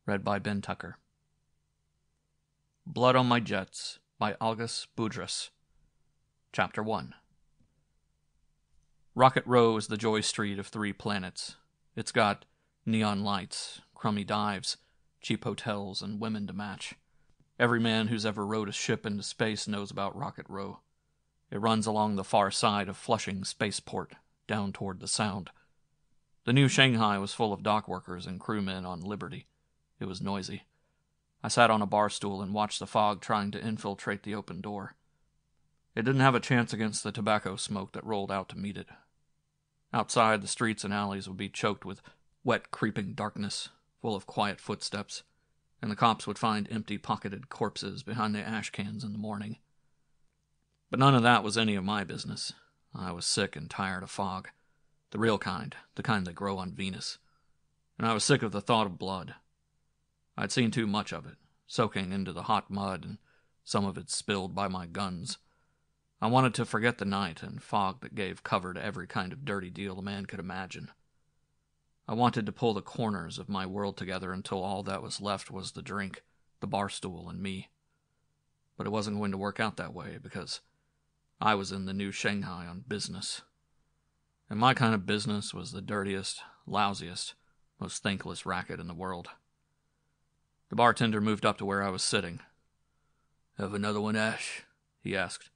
Read by Ben Tucker. Blood on My Jets by Algis Budrys. Chapter 1. Rocket Row is the joy street of 3 planets. It's got neon lights, crummy dives, cheap hotels, and women to match. Every man who's ever rowed a ship into space knows about Rocket Row. It runs along the far side of Flushing Spaceport, down toward the Sound. The new Shanghai was full of dock workers and crewmen on liberty. It was noisy. I sat on a bar stool and watched the fog trying to infiltrate the open door. It didn't have a chance against the tobacco smoke that rolled out to meet it. Outside, the streets and alleys would be choked with wet, creeping darkness, full of quiet footsteps, and the cops would find empty, pocketed corpses behind the ash cans in the morning. But none of that was any of my business. I was sick and tired of fog. The real kind, the kind that grow on Venus. And I was sick of the thought of blood. I'd seen too much of it, soaking into the hot mud, and some of it spilled by my guns. I wanted to forget the night and fog that gave cover to every kind of dirty deal a man could imagine. I wanted to pull the corners of my world together until all that was left was the drink, the bar stool, and me. But it wasn't going to work out that way, because I was in the new Shanghai on business. And my kind of business was the dirtiest, lousiest, most thankless racket in the world. The bartender moved up to where I was sitting. "Have another one, Ash?" he asked.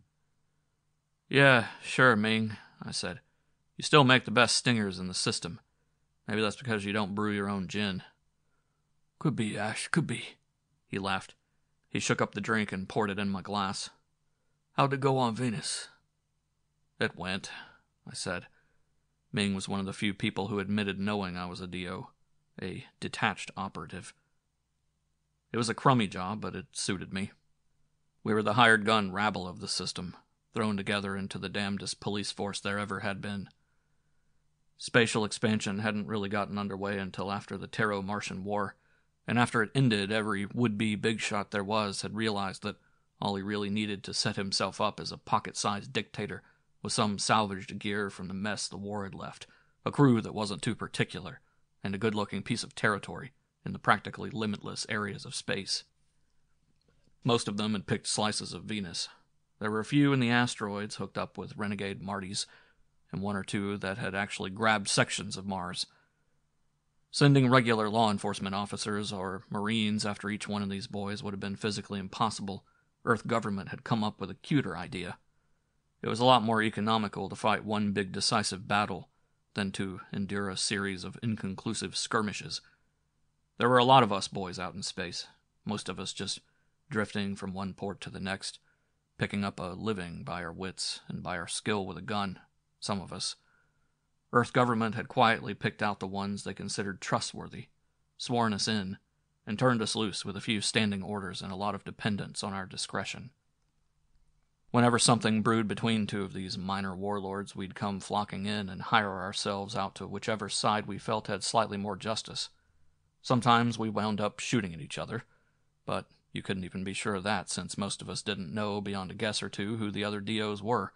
"Yeah, sure, Ming," I said. "You still make the best stingers in the system. Maybe that's because you don't brew your own gin." "Could be, Ash, could be," he laughed. He shook up the drink and poured it in my glass. "How'd it go on Venus?" "It went," I said. Ming was one of the few people who admitted knowing I was a DO, a detached operative. It was a crummy job, but it suited me. We were the hired gun-rabble of the system, thrown together into the damnedest police force there ever had been. Spatial expansion hadn't really gotten underway until after the Terro-Martian War, and after it ended, every would-be big shot there was had realized that all he really needed to set himself up as a pocket-sized dictator was some salvaged gear from the mess the war had left, a crew that wasn't too particular, and a good-looking piece of territory in the practically limitless areas of space. Most of them had picked slices of Venus. There were a few in the asteroids hooked up with renegade Martys, and 1 or 2 that had actually grabbed sections of Mars. Sending regular law enforcement officers or Marines after each one of these boys would have been physically impossible. Earth government had come up with a cuter idea. It was a lot more economical to fight one big decisive battle than to endure a series of inconclusive skirmishes. There were a lot of us boys out in space, most of us just drifting from one port to the next, picking up a living by our wits and by our skill with a gun, some of us. Earth government had quietly picked out the ones they considered trustworthy, sworn us in, and turned us loose with a few standing orders and a lot of dependence on our discretion. Whenever something brewed between 2 of these minor warlords, we'd come flocking in and hire ourselves out to whichever side we felt had slightly more justice. Sometimes we wound up shooting at each other, but you couldn't even be sure of that, since most of us didn't know beyond a guess or 2 who the other DOs were.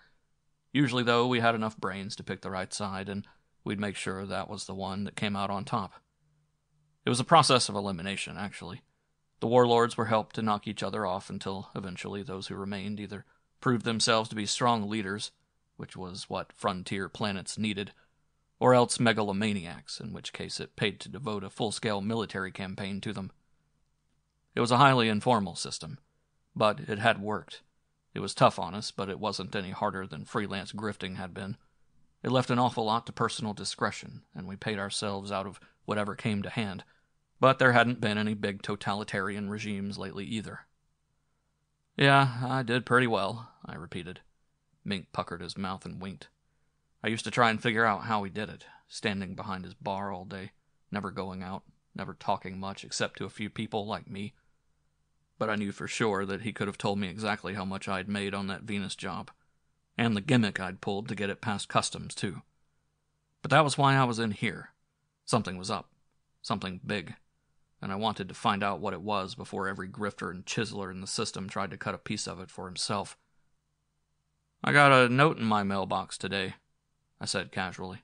Usually, though, we had enough brains to pick the right side, and we'd make sure that was the one that came out on top. It was a process of elimination, actually. The warlords were helped to knock each other off until eventually those who remained either proved themselves to be strong leaders, which was what frontier planets needed, or else megalomaniacs, in which case it paid to devote a full-scale military campaign to them. It was a highly informal system, but it had worked. It was tough on us, but it wasn't any harder than freelance grifting had been. It left an awful lot to personal discretion, and we paid ourselves out of whatever came to hand, but there hadn't been any big totalitarian regimes lately either. "Yeah, I did pretty well," I repeated. Mink puckered his mouth and winked. I used to try and figure out how he did it, standing behind his bar all day, never going out, never talking much except to a few people like me. But I knew for sure that he could have told me exactly how much I'd made on that Venus job, and the gimmick I'd pulled to get it past customs, too. But that was why I was in here. Something was up, something big, and I wanted to find out what it was before every grifter and chiseler in the system tried to cut a piece of it for himself. "I got a note in my mailbox today," I said casually.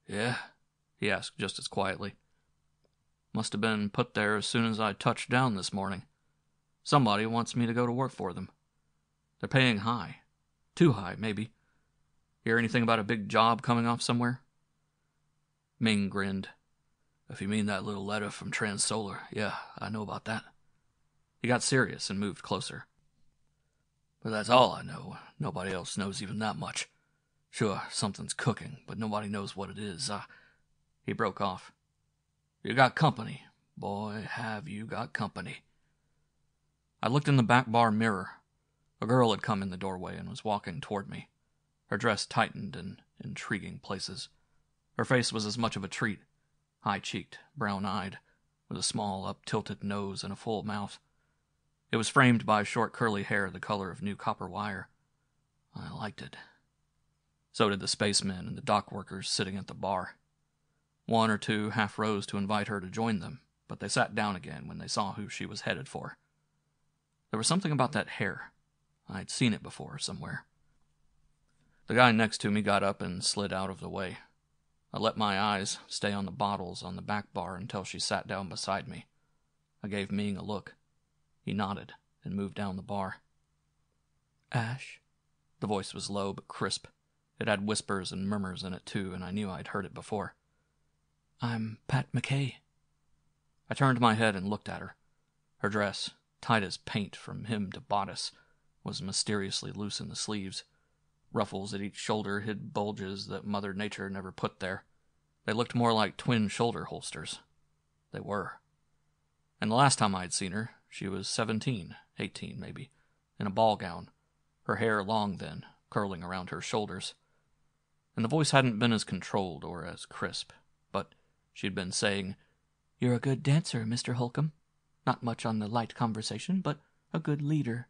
"Yeah?" he asked just as quietly. Must have been put there as soon as I touched down this morning. Somebody wants me to go to work for them. They're paying high. Too high, maybe. Hear anything about a big job coming off somewhere?" Ming grinned. "If you mean that little letter from TransSolar, yeah, I know about that." He got serious and moved closer. "But that's all I know. Nobody else knows even that much. Sure, something's cooking, but nobody knows what it is. He broke off. "You got company. Boy, have you got company." I looked in the back bar mirror. A girl had come in the doorway and was walking toward me. Her dress tightened in intriguing places. Her face was as much of a treat, high-cheeked, brown-eyed, with a small, up-tilted nose and a full mouth. It was framed by short curly hair the color of new copper wire. I liked it. So did the spacemen and the dock workers sitting at the bar. One or two half rose to invite her to join them, but they sat down again when they saw who she was headed for. There was something about that hair. I'd seen it before somewhere. The guy next to me got up and slid out of the way. I let my eyes stay on the bottles on the back bar until she sat down beside me. I gave Ming a look. He nodded and moved down the bar. "Ash?" The voice was low but crisp. It had whispers and murmurs in it, too, and I knew I'd heard it before. "I'm Pat McKay." I turned my head and looked at her. Her dress, tight as paint from hem to bodice, was mysteriously loose in the sleeves. Ruffles at each shoulder hid bulges that Mother Nature never put there. They looked more like twin shoulder holsters. They were. And the last time I'd seen her, she was 17, 18 maybe, in a ball gown, her hair long then, curling around her shoulders. And the voice hadn't been as controlled or as crisp, but she'd been saying, "You're a good dancer, Mr. Holcomb. Not much on the light conversation, but a good leader."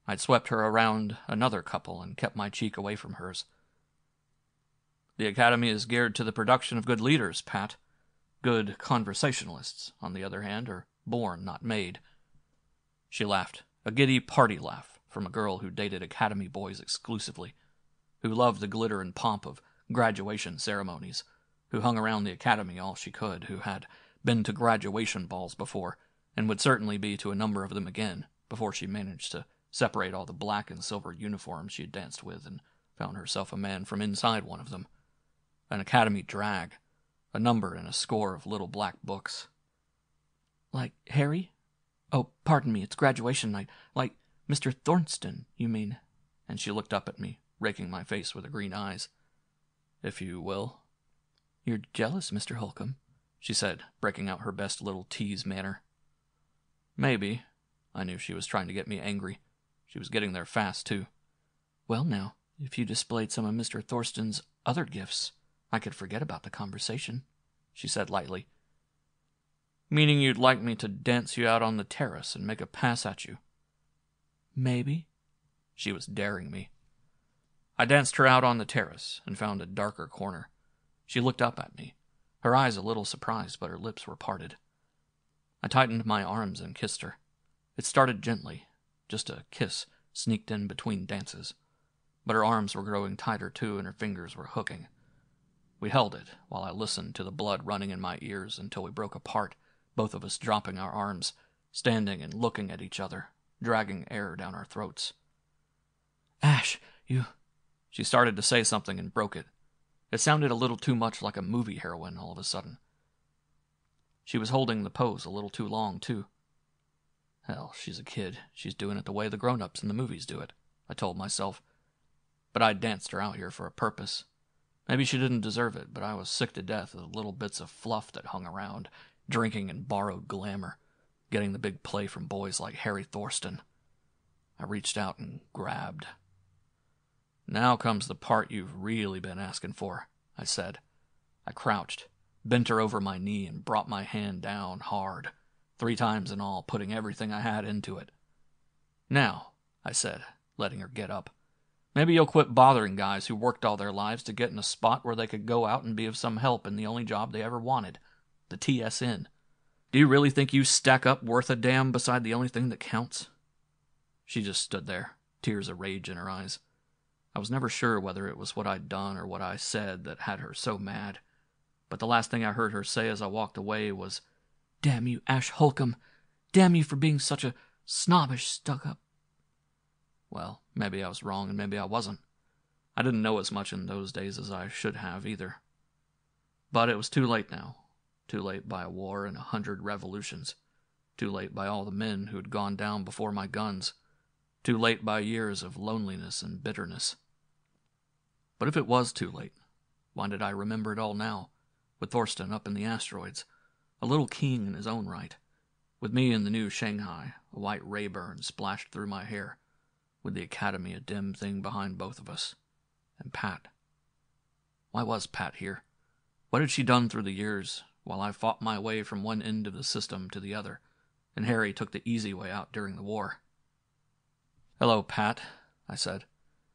I'd swept her around another couple and kept my cheek away from hers. "The Academy is geared to the production of good leaders, Pat. Good conversationalists, on the other hand, are born, not made." She laughed, a giddy party laugh from a girl who dated Academy boys exclusively, who loved the glitter and pomp of graduation ceremonies, who hung around the Academy all she could, who had been to graduation balls before, and would certainly be to a number of them again, before she managed to separate all the black and silver uniforms she had danced with and found herself a man from inside one of them. An Academy drag, a number in a score of little black books. "Like Harry? Oh, pardon me, it's graduation night. Like Mr. Thornston, you mean?" And she looked up at me, raking my face with her green eyes. "If you will." "You're jealous, Mr. Holcomb," she said, breaking out her best little tease manner. "Maybe." I knew she was trying to get me angry. She was getting there fast, too. "Well, now, if you displayed some of Mr. Thornston's other gifts, I could forget about the conversation," she said lightly. "Meaning you'd like me to dance you out on the terrace and make a pass at you?" "Maybe." She was daring me. I danced her out on the terrace and found a darker corner. She looked up at me, her eyes a little surprised, but her lips were parted. I tightened my arms and kissed her. It started gently, just a kiss sneaked in between dances. But her arms were growing tighter, too, and her fingers were hooking. We held it while I listened to the blood running in my ears until we broke apart, both of us dropping our arms, standing and looking at each other, dragging air down our throats. "Ash, you..." She started to say something and broke it. It sounded a little too much like a movie heroine all of a sudden. She was holding the pose a little too long, too. Hell, she's a kid. She's doing it the way the grown-ups in the movies do it, I told myself. But I'd danced her out here for a purpose. Maybe she didn't deserve it, but I was sick to death of the little bits of fluff that hung around, drinking in borrowed glamour, getting the big play from boys like Harry Thornston. I reached out and grabbed. "Now comes the part you've really been asking for," I said. I crouched, bent her over my knee, and brought my hand down hard, 3 times in all, putting everything I had into it. "Now," I said, letting her get up, "maybe you'll quit bothering guys who worked all their lives to get in a spot where they could go out and be of some help in the only job they ever wanted, the TSN. Do you really think you stack up worth a damn beside the only thing that counts?" She just stood there, tears of rage in her eyes. I was never sure whether it was what I'd done or what I said that had her so mad. But the last thing I heard her say as I walked away was, Damn you, Ash Holcomb. Damn you for being such a snobbish stuck-up. Well, maybe I was wrong and maybe I wasn't. I didn't know as much in those days as I should have either. But it was too late now. Too late by a war and 100 revolutions. Too late by all the men who had gone down before my guns. Too late by years of loneliness and bitterness. But if it was too late, why did I remember it all now, with Thorsten up in the asteroids, a little king in his own right, with me in the new Shanghai, a white Rayburn splashed through my hair, with the Academy a dim thing behind both of us, and Pat. Why was Pat here? What had she done through the years, while I fought my way from one end of the system to the other, and Harry took the easy way out during the war? "Hello, Pat," I said.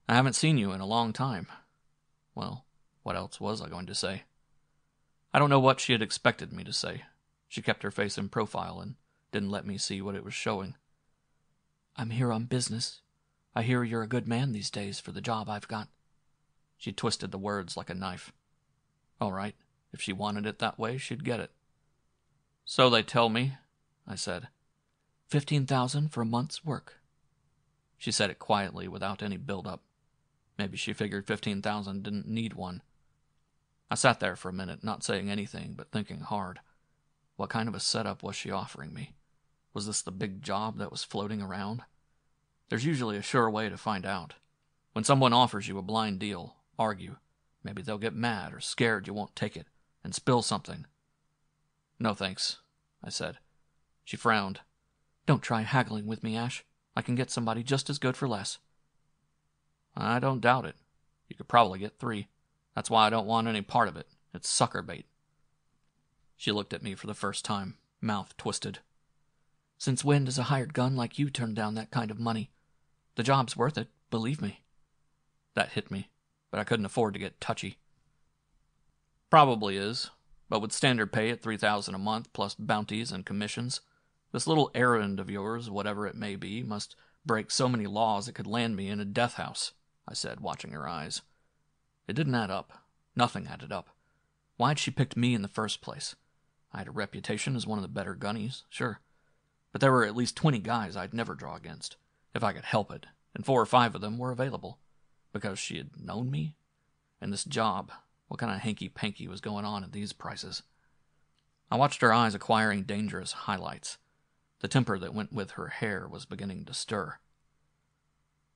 "I haven't seen you in a long time." Well, what else was I going to say? I don't know what she had expected me to say. She kept her face in profile and didn't let me see what it was showing. "I'm here on business. I hear you're a good man these days for the job I've got." She twisted the words like a knife. All right, if she wanted it that way, she'd get it. "So they tell me," I said. 15,000 for a month's work." She said it quietly without any build-up. Maybe she figured 15,000 didn't need one. I sat there for a minute, not saying anything, but thinking hard. What kind of a setup was she offering me? Was this the big job that was floating around? There's usually a sure way to find out. When someone offers you a blind deal, argue. Maybe they'll get mad or scared you won't take it, and spill something. "No thanks," I said. She frowned. "Don't try haggling with me, Ash. I can get somebody just as good for less." "I don't doubt it. You could probably get 3. That's why I don't want any part of it. It's sucker bait." She looked at me for the first time, mouth twisted. "Since when does a hired gun like you turn down that kind of money? The job's worth it, believe me." That hit me, but I couldn't afford to get touchy. "Probably is, but with standard pay at 3,000 a month plus bounties and commissions, this little errand of yours, whatever it may be, must break so many laws it could land me in a death house," I said, watching her eyes. It didn't add up. Nothing added up. Why had she picked me in the first place? I had a reputation as one of the better gunnies, sure. But there were at least 20 guys I'd never draw against, if I could help it, and 4 or 5 of them were available. Because she had known me? And this job, what kind of hanky-panky was going on at these prices? I watched her eyes acquiring dangerous highlights. The temper that went with her hair was beginning to stir.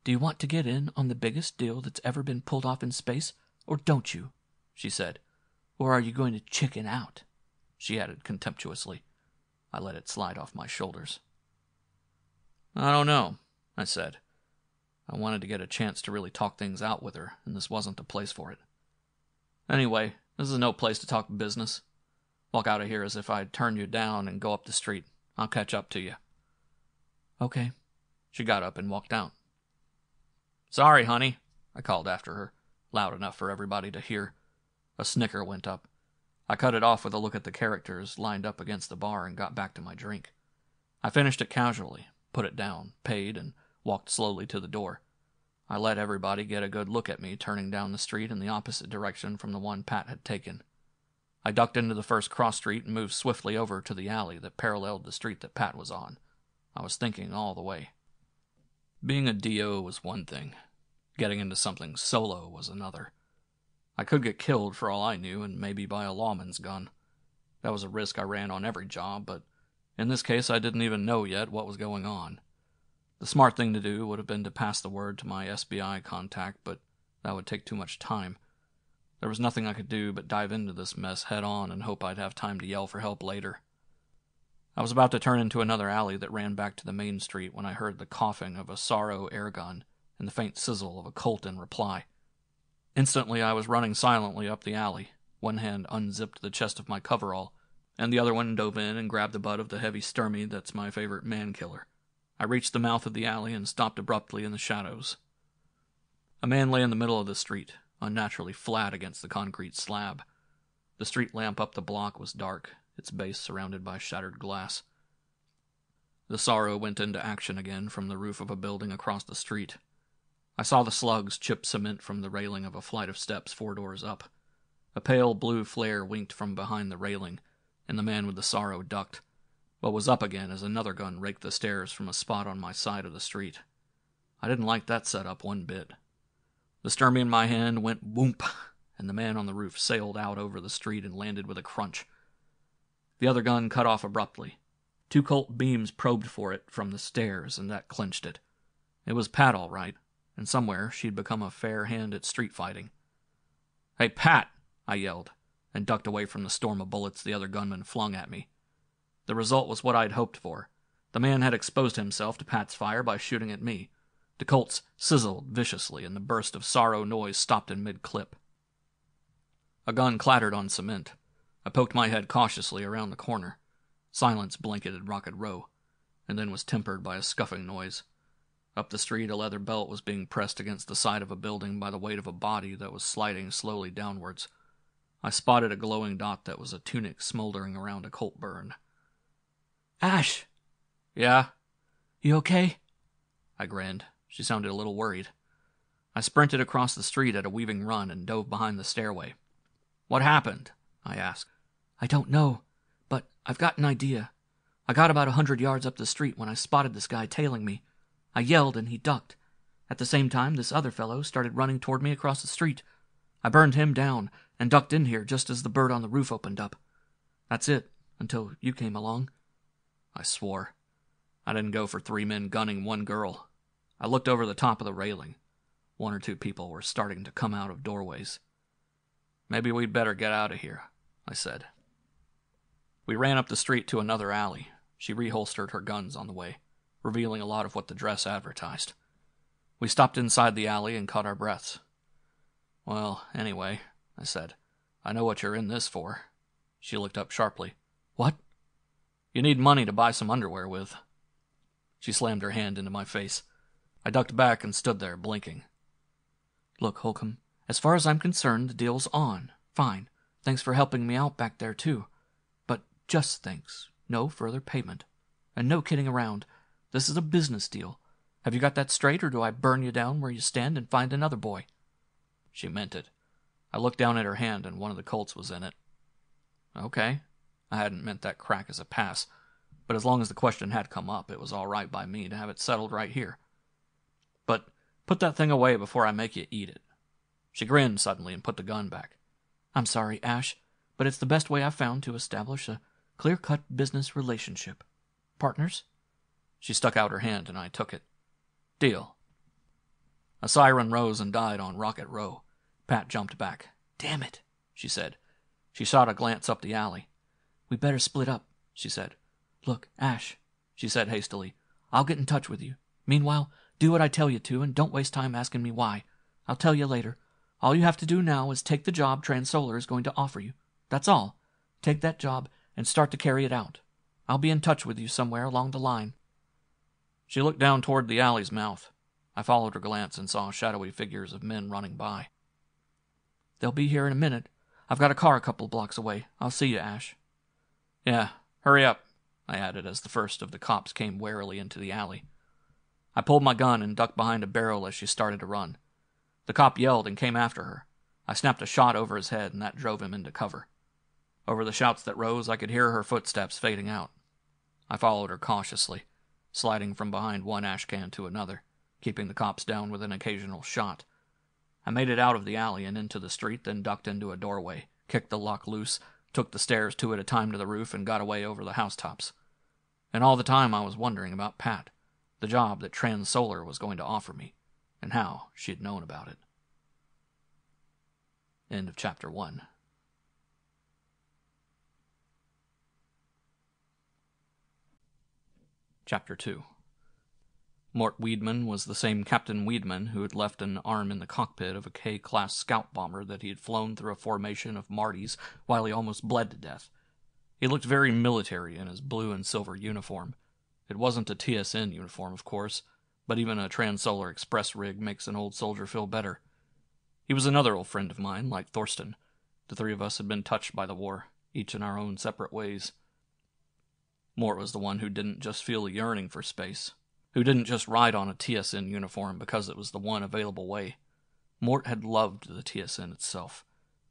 "Do you want to get in on the biggest deal that's ever been pulled off in space, or don't you?" she said. "Or are you going to chicken out?" she added contemptuously. I let it slide off my shoulders. "I don't know," I said. I wanted to get a chance to really talk things out with her, and this wasn't the place for it. "Anyway, this is no place to talk business. Walk out of here as if I'd turn you down and go up the street. I'll catch up to you." "Okay." She got up and walked out. "Sorry, honey," I called after her, loud enough for everybody to hear. A snicker went up. I cut it off with a look at the characters lined up against the bar and got back to my drink. I finished it casually, put it down, paid, and walked slowly to the door. I let everybody get a good look at me turning down the street in the opposite direction from the one Pat had taken. I ducked into the first cross street and moved swiftly over to the alley that paralleled the street that Pat was on. I was thinking all the way. Being a DO was one thing. Getting into something solo was another. I could get killed for all I knew, and maybe by a lawman's gun. That was a risk I ran on every job, but in this case I didn't even know yet what was going on. The smart thing to do would have been to pass the word to my SBI contact, but that would take too much time. There was nothing I could do but dive into this mess head-on and hope I'd have time to yell for help later. I was about to turn into another alley that ran back to the main street when I heard the coughing of a Sorrow airgun and the faint sizzle of a Colt in reply. Instantly I was running silently up the alley. One hand unzipped the chest of my coverall, and the other one dove in and grabbed the butt of the heavy Sturmy that's my favorite man-killer. I reached the mouth of the alley and stopped abruptly in the shadows. A man lay in the middle of the street, unnaturally flat against the concrete slab. The street lamp up the block was dark, its base surrounded by shattered glass. The Sorrow went into action again from the roof of a building across the street. I saw the slugs chip cement from the railing of a flight of steps 4 doors up. A pale blue flare winked from behind the railing, and the man with the Sorrow ducked. but was up again as another gun raked the stairs from a spot on my side of the street. I didn't like that setup one bit. The Sturmy in my hand went whoomp, and the man on the roof sailed out over the street and landed with a crunch. The other gun cut off abruptly. 2 Colt beams probed for it from the stairs, and that clinched it. It was Pat all right, and somewhere she'd become a fair hand at street fighting. "Hey, Pat!" I yelled, and ducked away from the storm of bullets the other gunman flung at me. The result was what I'd hoped for. The man had exposed himself to Pat's fire by shooting at me. The Colts sizzled viciously, and the burst of sorrow noise stopped in mid-clip. A gun clattered on cement. I poked my head cautiously around the corner. Silence blanketed Rocket Row, and then was tempered by a scuffing noise. Up the street, a leather belt was being pressed against the side of a building by the weight of a body that was sliding slowly downwards. I spotted a glowing dot that was a tunic smoldering around a Colt burn. "Ash!" "Yeah?" "You okay?" I grinned. She sounded a little worried. I sprinted across the street at a weaving run and dove behind the stairway. "What happened?" I asked. "I don't know, but I've got an idea. I got about 100 yards up the street when I spotted this guy tailing me. I yelled and he ducked. At the same time, this other fellow started running toward me across the street. I burned him down and ducked in here just as the bird on the roof opened up. That's it, until you came along." I swore. I didn't go for 3 men gunning 1 girl. I looked over the top of the railing. 1 or 2 people were starting to come out of doorways. "Maybe we'd better get out of here," I said. We ran up the street to another alley. She reholstered her guns on the way, revealing a lot of what the dress advertised. We stopped inside the alley and caught our breaths. "Well, anyway," I said, "I know what you're in this for." She looked up sharply. "What?" "You need money to buy some underwear with." She slammed her hand into my face. I ducked back and stood there, blinking. "Look, Holcomb, as far as I'm concerned, the deal's on. Fine. Thanks for helping me out back there, too. But just thanks. No further payment. And no kidding around. This is a business deal. Have you got that straight, or do I burn you down where you stand and find another boy?" She meant it. I looked down at her hand, and one of the Colts was in it. Okay. I hadn't meant that crack as a pass, but as long as the question had come up, it was all right by me to have it settled right here. "But put that thing away before I make you eat it." She grinned suddenly and put the gun back. "I'm sorry, Ash, but it's the best way I've found to establish a clear-cut business relationship. Partners?" She stuck out her hand, and I took it. "Deal." A siren rose and died on Rocket Row. Pat jumped back. "Damn it," she said. She shot a glance up the alley. "We better split up," she said. "Look, Ash," she said hastily, "I'll get in touch with you. Meanwhile, do what I tell you to, and don't waste time asking me why. I'll tell you later. All you have to do now is take the job Transolar is going to offer you. That's all. Take that job and start to carry it out. I'll be in touch with you somewhere along the line." She looked down toward the alley's mouth. I followed her glance and saw shadowy figures of men running by. "They'll be here in a minute. I've got a car a couple blocks away. I'll see you, Ash." "Yeah, hurry up," I added as the first of the cops came warily into the alley. I pulled my gun and ducked behind a barrel as she started to run. The cop yelled and came after her. I snapped a shot over his head, and that drove him into cover. Over the shouts that rose, I could hear her footsteps fading out. I followed her cautiously, sliding from behind one ash can to another, keeping the cops down with an occasional shot. I made it out of the alley and into the street, then ducked into a doorway, kicked the lock loose, took the stairs 2 at a time to the roof, and got away over the housetops. And all the time I was wondering about Pat, the job that Transolar was going to offer me, and how she had known about it. End of Chapter 1. Chapter 2. Mort Weedman was the same Captain Weedman who had left an arm in the cockpit of a K-class scout bomber that he had flown through a formation of Martys while he almost bled to death. He looked very military in his blue and silver uniform. It wasn't a TSN uniform, of course, but even a Transolar Express rig makes an old soldier feel better. He was another old friend of mine, like Thorsten. The 3 of us had been touched by the war, each in our own separate ways. Mort was the one who didn't just feel a yearning for space, who didn't just ride on a TSN uniform because it was the one available way. Mort had loved the TSN itself,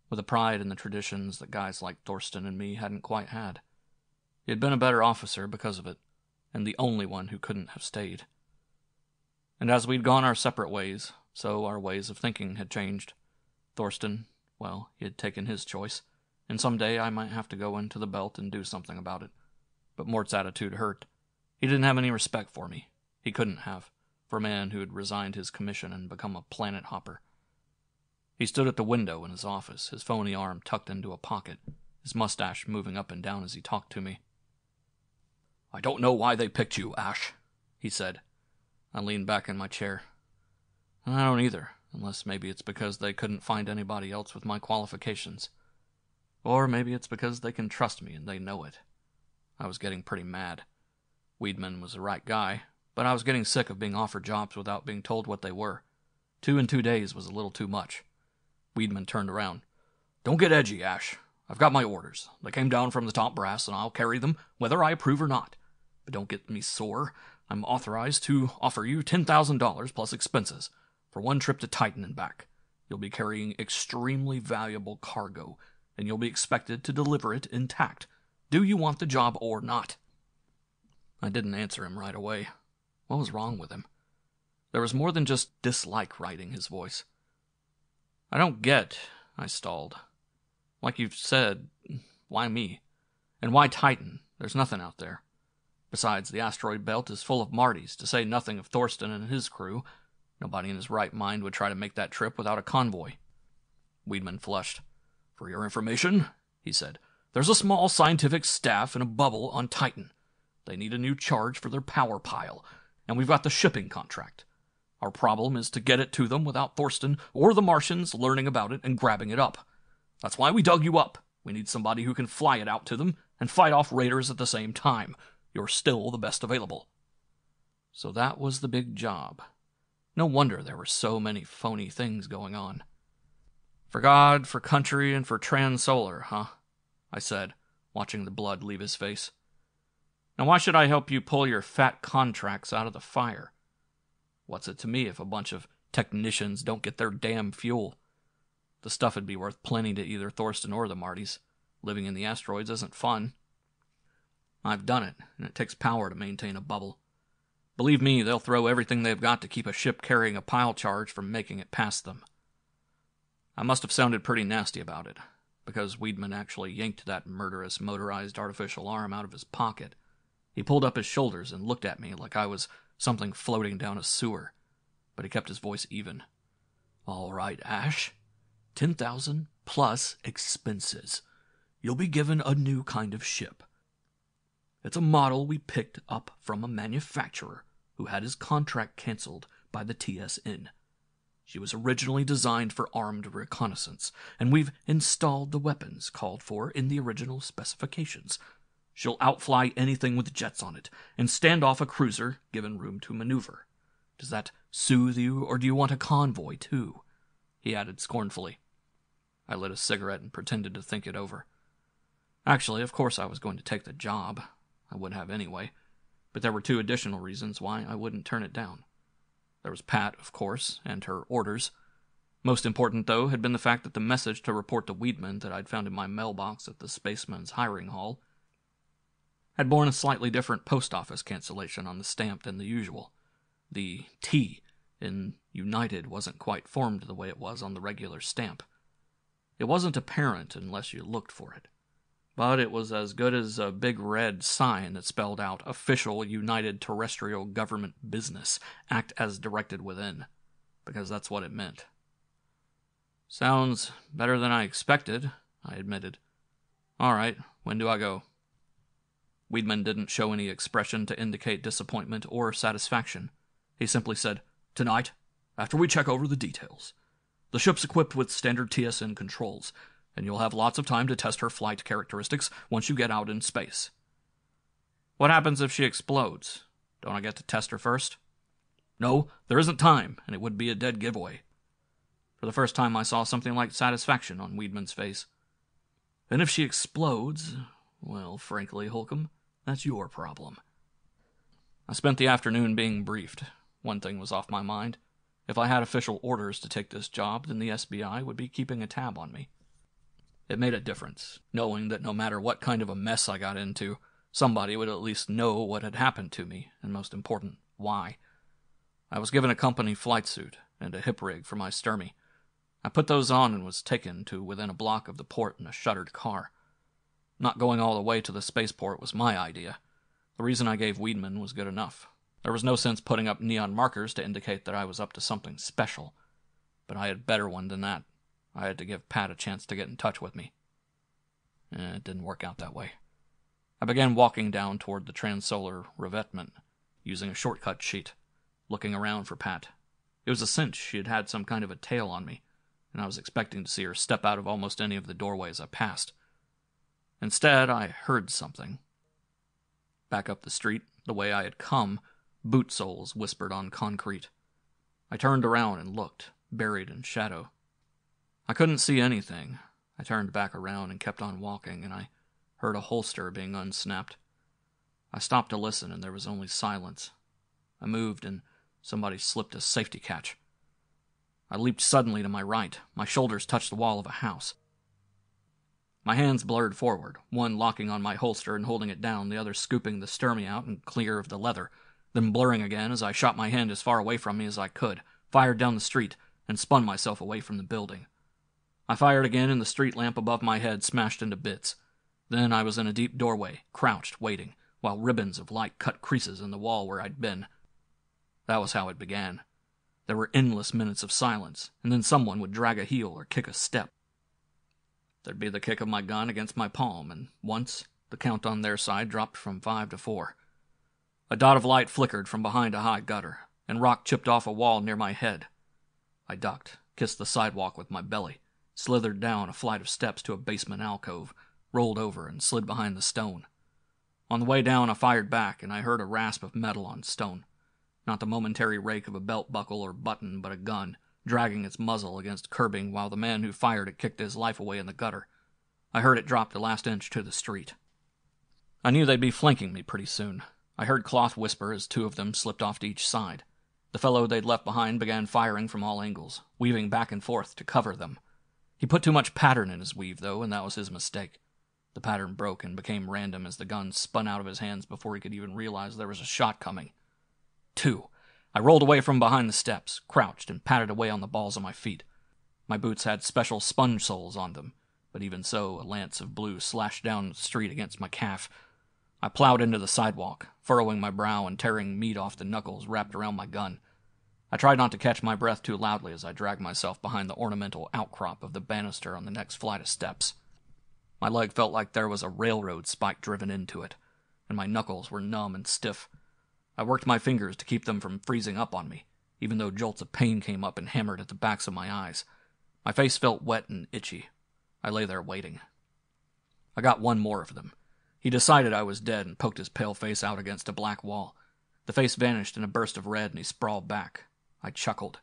with a pride in the traditions that guys like Thorsten and me hadn't quite had. He had been a better officer because of it, and the only one who couldn't have stayed. And as we'd gone our separate ways, so our ways of thinking had changed. Thorsten, well, he had taken his choice, and someday I might have to go into the belt and do something about it. But Mort's attitude hurt. He didn't have any respect for me. He couldn't have, for a man who had resigned his commission and become a planet hopper. He stood at the window in his office, his phony arm tucked into a pocket, his mustache moving up and down as he talked to me. "I don't know why they picked you, Ash," he said. I leaned back in my chair. I don't either, unless maybe it's because they couldn't find anybody else with my qualifications. Or maybe it's because they can trust me and they know it. I was getting pretty mad. Weidman was the right guy, but I was getting sick of being offered jobs without being told what they were. 2 in 2 days was a little too much. Weidman turned around. "Don't get edgy, Ash. I've got my orders. They came down from the top brass, and I'll carry them, whether I approve or not. But don't get me sore. I'm authorized to offer you $10,000 plus expenses for one trip to Titan and back. You'll be carrying extremely valuable cargo, and you'll be expected to deliver it intact. Do you want the job or not?" I didn't answer him right away. What was wrong with him? There was more than just dislike writing his voice. "I don't get," I stalled. "Like you've said, why me? And why Titan? There's nothing out there. Besides, the asteroid belt is full of Martys, to say nothing of Thorsten and his crew. Nobody in his right mind would try to make that trip without a convoy." Weidman flushed. "For your information," he said, "there's a small scientific staff in a bubble on Titan. They need a new charge for their power pile, and we've got the shipping contract. Our problem is to get it to them without Thorsten or the Martians learning about it and grabbing it up. That's why we dug you up. We need somebody who can fly it out to them and fight off raiders at the same time. You're still the best available." So that was the big job. No wonder there were so many phony things going on. "For God, for country, and for Trans-Solar, huh?" I said, watching the blood leave his face. "Now why should I help you pull your fat contracts out of the fire? What's it to me if a bunch of technicians don't get their damn fuel? The stuff would be worth plenty to either Thorsten or the Martys. Living in the asteroids isn't fun. I've done it, and it takes power to maintain a bubble. Believe me, they'll throw everything they've got to keep a ship carrying a pile charge from making it past them." I must have sounded pretty nasty about it, because Weidman actually yanked that murderous motorized artificial arm out of his pocket. He pulled up his shoulders and looked at me like I was something floating down a sewer, but he kept his voice even. "All right, Ash. 10,000 plus expenses. You'll be given a new kind of ship. It's a model we picked up from a manufacturer who had his contract canceled by the TSN. She was originally designed for armed reconnaissance, and we've installed the weapons called for in the original specifications. She'll outfly anything with jets on it, and stand off a cruiser given room to maneuver. Does that soothe you, or do you want a convoy, too?" he added scornfully. I lit a cigarette and pretended to think it over. Actually, of course I was going to take the job. I would have anyway, but there were 2 additional reasons why I wouldn't turn it down. There was Pat, of course, and her orders. Most important, though, had been the fact that the message to report to Weidman that I'd found in my mailbox at the Spaceman's hiring hall had borne a slightly different post office cancellation on the stamp than the usual. The T in United wasn't quite formed the way it was on the regular stamp. It wasn't apparent unless you looked for it, but it was as good as a big red sign that spelled out "Official United Terrestrial Government Business. Act as directed within," because that's what it meant. "Sounds better than I expected," I admitted. "All right, when do I go?" Weidman didn't show any expression to indicate disappointment or satisfaction. He simply said, "Tonight, after we check over the details. The ship's equipped with standard TSN controls, and you'll have lots of time to test her flight characteristics once you get out in space." "What happens if she explodes? Don't I get to test her first?" "No, there isn't time, and it would be a dead giveaway." For the first time I saw something like satisfaction on Weidman's face. "And if she explodes, well, frankly, Holcomb, that's your problem." I spent the afternoon being briefed. One thing was off my mind. If I had official orders to take this job, then the SBI would be keeping a tab on me. It made a difference, knowing that no matter what kind of a mess I got into, Somebody would at least know what had happened to me, and most important, why. I was given a company flight suit and a hip rig for my sternmy. I put those on and was taken to within a block of the port in a shuttered car. Not going all the way to the spaceport was my idea. The reason I gave Weedman was good enough. There was no sense putting up neon markers to indicate that I was up to something special. But I had a better one than that. I had to give Pat a chance to get in touch with me. It didn't work out that way. I began walking down toward the transsolar revetment, using a shortcut sheet, looking around for Pat. It was a cinch she had had some kind of a tail on me, and I was expecting to see her step out of almost any of the doorways I passed. Instead, I heard something. Back up the street, the way I had come, boot soles whispered on concrete. I turned around and looked, buried in shadow. I couldn't see anything. I turned back around and kept on walking, and I heard a holster being unsnapped. I stopped to listen, and there was only silence. I moved, and somebody slipped a safety catch. I leaped suddenly to my right. My shoulders touched the wall of a house. My hands blurred forward, one locking on my holster and holding it down, the other scooping the sternmy out and clear of the leather, then blurring again as I shot my hand as far away from me as I could, fired down the street, and spun myself away from the building. I fired again, and the street lamp above my head smashed into bits. Then I was in a deep doorway, crouched, waiting, while ribbons of light cut creases in the wall where I'd been. That was how it began. There were endless minutes of silence, and then someone would drag a heel or kick a step. There'd be the kick of my gun against my palm, and once, the count on their side dropped from 5 to 4. A dot of light flickered from behind a high gutter, and rock chipped off a wall near my head. I ducked, kissed the sidewalk with my belly, slithered down a flight of steps to a basement alcove, rolled over and slid behind the stone. On the way down, I fired back, and I heard a rasp of metal on stone. Not the momentary rake of a belt buckle or button, but a gun, dragging its muzzle against curbing while the man who fired it kicked his life away in the gutter. I heard it drop the last inch to the street. I knew they'd be flanking me pretty soon. I heard Cloth whisper as 2 of them slipped off to each side. The fellow they'd left behind began firing from all angles, weaving back and forth to cover them. He put too much pattern in his weave, though, and that was his mistake. The pattern broke and became random as the gun spun out of his hands before he could even realize there was a shot coming. 2. I rolled away from behind the steps, crouched, and patted away on the balls of my feet. My boots had special sponge soles on them, but even so, a lance of blue slashed down the street against my calf. I plowed into the sidewalk, furrowing my brow and tearing meat off the knuckles wrapped around my gun. I tried not to catch my breath too loudly as I dragged myself behind the ornamental outcrop of the banister on the next flight of steps. My leg felt like there was a railroad spike driven into it, and my knuckles were numb and stiff. I worked my fingers to keep them from freezing up on me, even though jolts of pain came up and hammered at the backs of my eyes. My face felt wet and itchy. I lay there waiting. I got one more of them. He decided I was dead and poked his pale face out against a black wall. The face vanished in a burst of red and he sprawled back. I chuckled.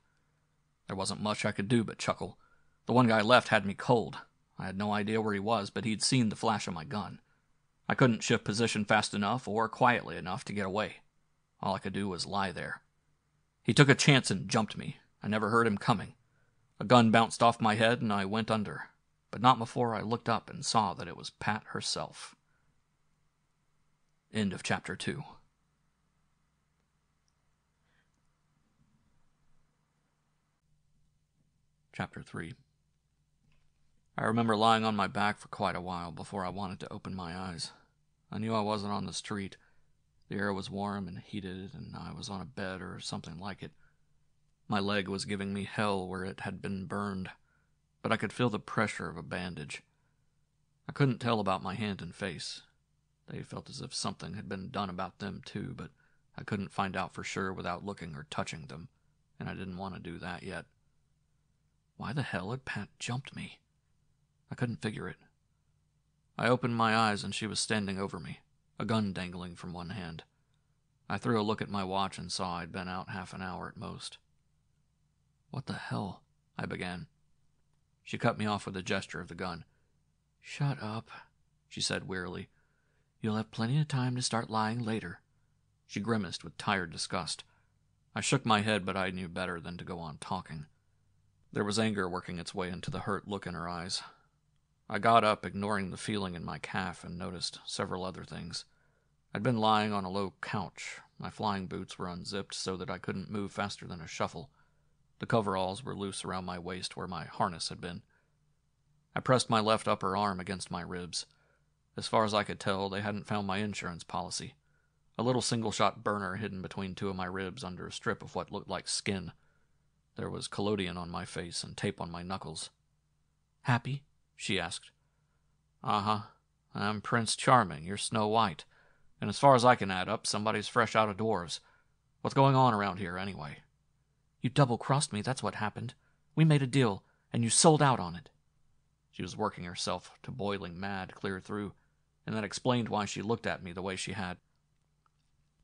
There wasn't much I could do but chuckle. The one guy left had me cold. I had no idea where he was, but he'd seen the flash of my gun. I couldn't shift position fast enough or quietly enough to get away. All I could do was lie there. He took a chance and jumped me. I never heard him coming. A gun bounced off my head and I went under, but not before I looked up and saw that it was Pat herself. End of Chapter 2. Chapter 3. I remember lying on my back for quite a while before I wanted to open my eyes. I knew I wasn't on the street. The air was warm and heated, and I was on a bed or something like it. My leg was giving me hell where it had been burned, but I could feel the pressure of a bandage. I couldn't tell about my hand and face. They felt as if something had been done about them too, but I couldn't find out for sure without looking or touching them, and I didn't want to do that yet. Why the hell had Pat jumped me? I couldn't figure it. I opened my eyes and she was standing over me, a gun dangling from one hand. I threw a look at my watch and saw I'd been out half an hour at most. What the hell? I began. She cut me off with a gesture of the gun. Shut up, she said wearily. You'll have plenty of time to start lying later. She grimaced with tired disgust. I shook my head, but I knew better than to go on talking. There was anger working its way into the hurt look in her eyes. I got up, ignoring the feeling in my calf, and noticed several other things. I'd been lying on a low couch. My flying boots were unzipped so that I couldn't move faster than a shuffle. The coveralls were loose around my waist where my harness had been. I pressed my left upper arm against my ribs. As far as I could tell, they hadn't found my insurance policy. A little single-shot burner hidden between two of my ribs under a strip of what looked like skin. There was collodion on my face and tape on my knuckles. "Happy?" she asked. "Uh-huh. I'm Prince Charming, you're Snow White. And as far as I can add up, somebody's fresh out of doors. What's going on around here, anyway?" "You double-crossed me, that's what happened. We made a deal, and you sold out on it." She was working herself to boiling mad clear through, and that explained why she looked at me the way she had.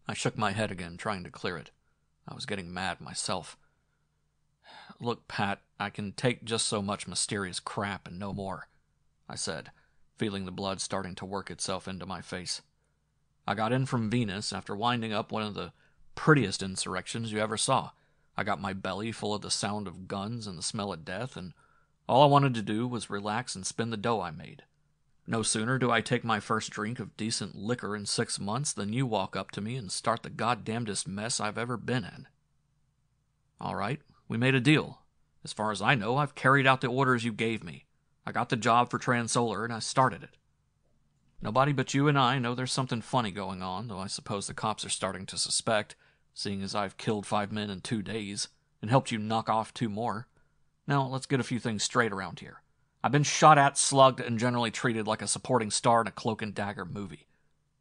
I shook my head again, trying to clear it. I was getting mad myself. "Look, Pat, I can take just so much mysterious crap and no more," I said, feeling the blood starting to work itself into my face. "I got in from Venus after winding up one of the prettiest insurrections you ever saw. I got my belly full of the sound of guns and the smell of death, and all I wanted to do was relax and spend the dough I made. No sooner do I take my first drink of decent liquor in 6 months than you walk up to me and start the goddamnedest mess I've ever been in." "All right, we made a deal. As far as I know, I've carried out the orders you gave me. I got the job for Transolar and I started it. Nobody but you and I know there's something funny going on, though I suppose the cops are starting to suspect, seeing as I've killed 5 men in 2 days and helped you knock off 2 more. Now, let's get a few things straight around here. I've been shot at, slugged, and generally treated like a supporting star in a cloak and dagger movie.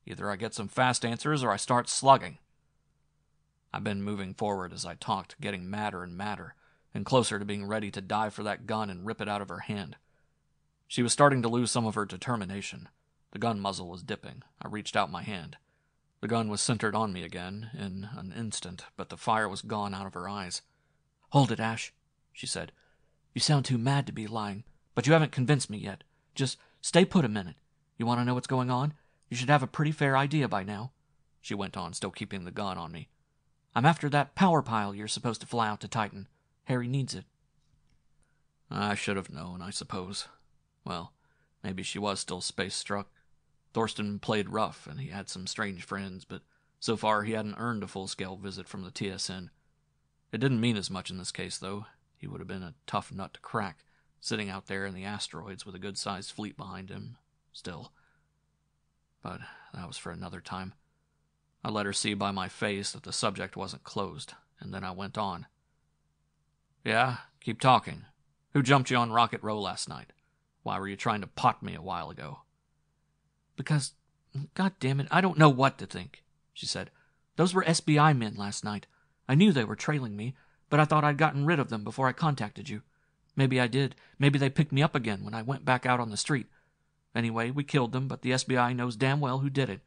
Either I get some fast answers or I start slugging." I've been moving forward as I talked, getting madder and madder, and closer to being ready to dive for that gun and rip it out of her hand. She was starting to lose some of her determination. The gun muzzle was dipping. I reached out my hand. The gun was centered on me again in an instant, but the fire was gone out of her eyes. "Hold it, Ash," she said. "You sound too mad to be lying, but you haven't convinced me yet. Just stay put a minute. You want to know what's going on? You should have a pretty fair idea by now," she went on, still keeping the gun on me. "I'm after that power pile you're supposed to fly out to Titan. Harry needs it." I should have known, I suppose. Well, maybe she was still space-struck. Thorsten played rough, and he had some strange friends, but so far he hadn't earned a full-scale visit from the TSN. It didn't mean as much in this case, though. He would have been a tough nut to crack, sitting out there in the asteroids with a good-sized fleet behind him, still. But that was for another time. I let her see by my face that the subject wasn't closed, and then I went on. "Yeah, keep talking. Who jumped you on Rocket Row last night? Why were you trying to pot me a while ago?" "Because, God damn it, I don't know what to think," she said. "Those were SBI men last night. I knew they were trailing me, but I thought I'd gotten rid of them before I contacted you. Maybe I did. Maybe they picked me up again when I went back out on the street. Anyway, we killed them, but the SBI knows damn well who did it.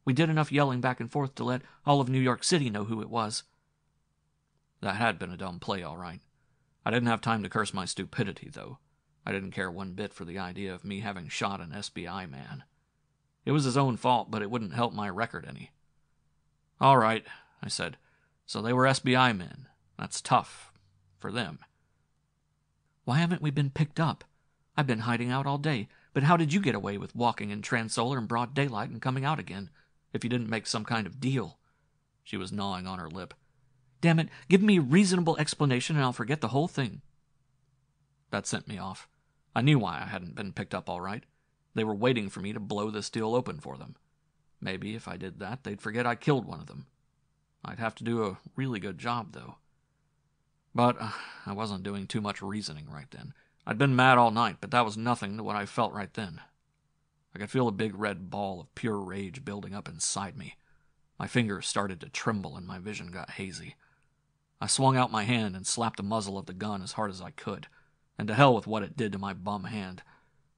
We did enough yelling back and forth to let all of New York City know who it was." That had been a dumb play, all right. I didn't have time to curse my stupidity, though. I didn't care one bit for the idea of me having shot an SBI man. It was his own fault, but it wouldn't help my record any. "All right," I said. "So they were SBI men. That's tough. For them." "Why haven't we been picked up? I've been hiding out all day, but how did you get away with walking in Transolar in broad daylight and coming out again, if you didn't make some kind of deal?" She was gnawing on her lip. "Damn it, give me a reasonable explanation and I'll forget the whole thing." That sent me off. I knew why I hadn't been picked up all right. They were waiting for me to blow this deal open for them. Maybe if I did that, they'd forget I killed one of them. I'd have to do a really good job, though. But I wasn't doing too much reasoning right then. I'd been mad all night, but that was nothing to what I felt right then. I could feel a big red ball of pure rage building up inside me. My fingers started to tremble and my vision got hazy. I swung out my hand and slapped the muzzle of the gun as hard as I could, and to hell with what it did to my bum hand.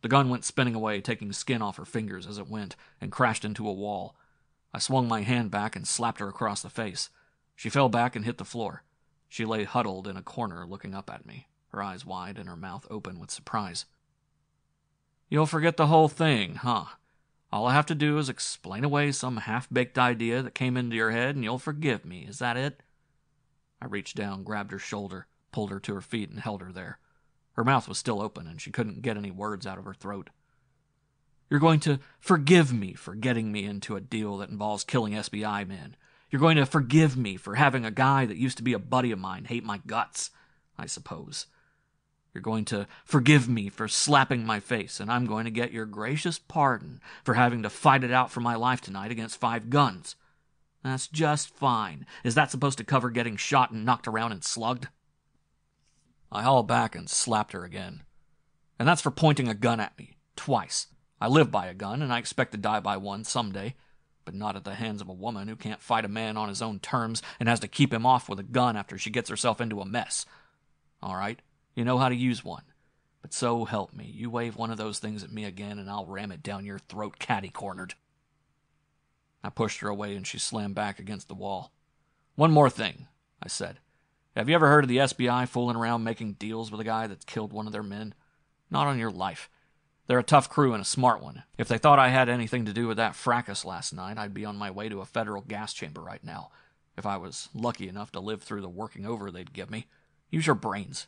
The gun went spinning away, taking skin off her fingers as it went, and crashed into a wall. I swung my hand back and slapped her across the face. She fell back and hit the floor. She lay huddled in a corner looking up at me, her eyes wide and her mouth open with surprise. "You'll forget the whole thing, huh? All I have to do is explain away some half-baked idea that came into your head and you'll forgive me, is that it?" I reached down, grabbed her shoulder, pulled her to her feet, and held her there. Her mouth was still open, and she couldn't get any words out of her throat. You're going to forgive me for getting me into a deal that involves killing SBI men. You're going to forgive me for having a guy that used to be a buddy of mine hate my guts, I suppose. You're going to forgive me for slapping my face, and I'm going to get your gracious pardon for having to fight it out for my life tonight against 5 guns. That's just fine. Is that supposed to cover getting shot and knocked around and slugged? I hauled back and slapped her again. And that's for pointing a gun at me, twice. I live by a gun, and I expect to die by one someday, but not at the hands of a woman who can't fight a man on his own terms and has to keep him off with a gun after she gets herself into a mess. All right, you know how to use one. But so help me, you wave one of those things at me again and I'll ram it down your throat catty-cornered. I pushed her away and she slammed back against the wall. One more thing, I said. Have you ever heard of the SBI fooling around making deals with a guy that's killed one of their men? Not on your life. They're a tough crew and a smart one. If they thought I had anything to do with that fracas last night, I'd be on my way to a federal gas chamber right now, if I was lucky enough to live through the working over they'd give me. Use your brains.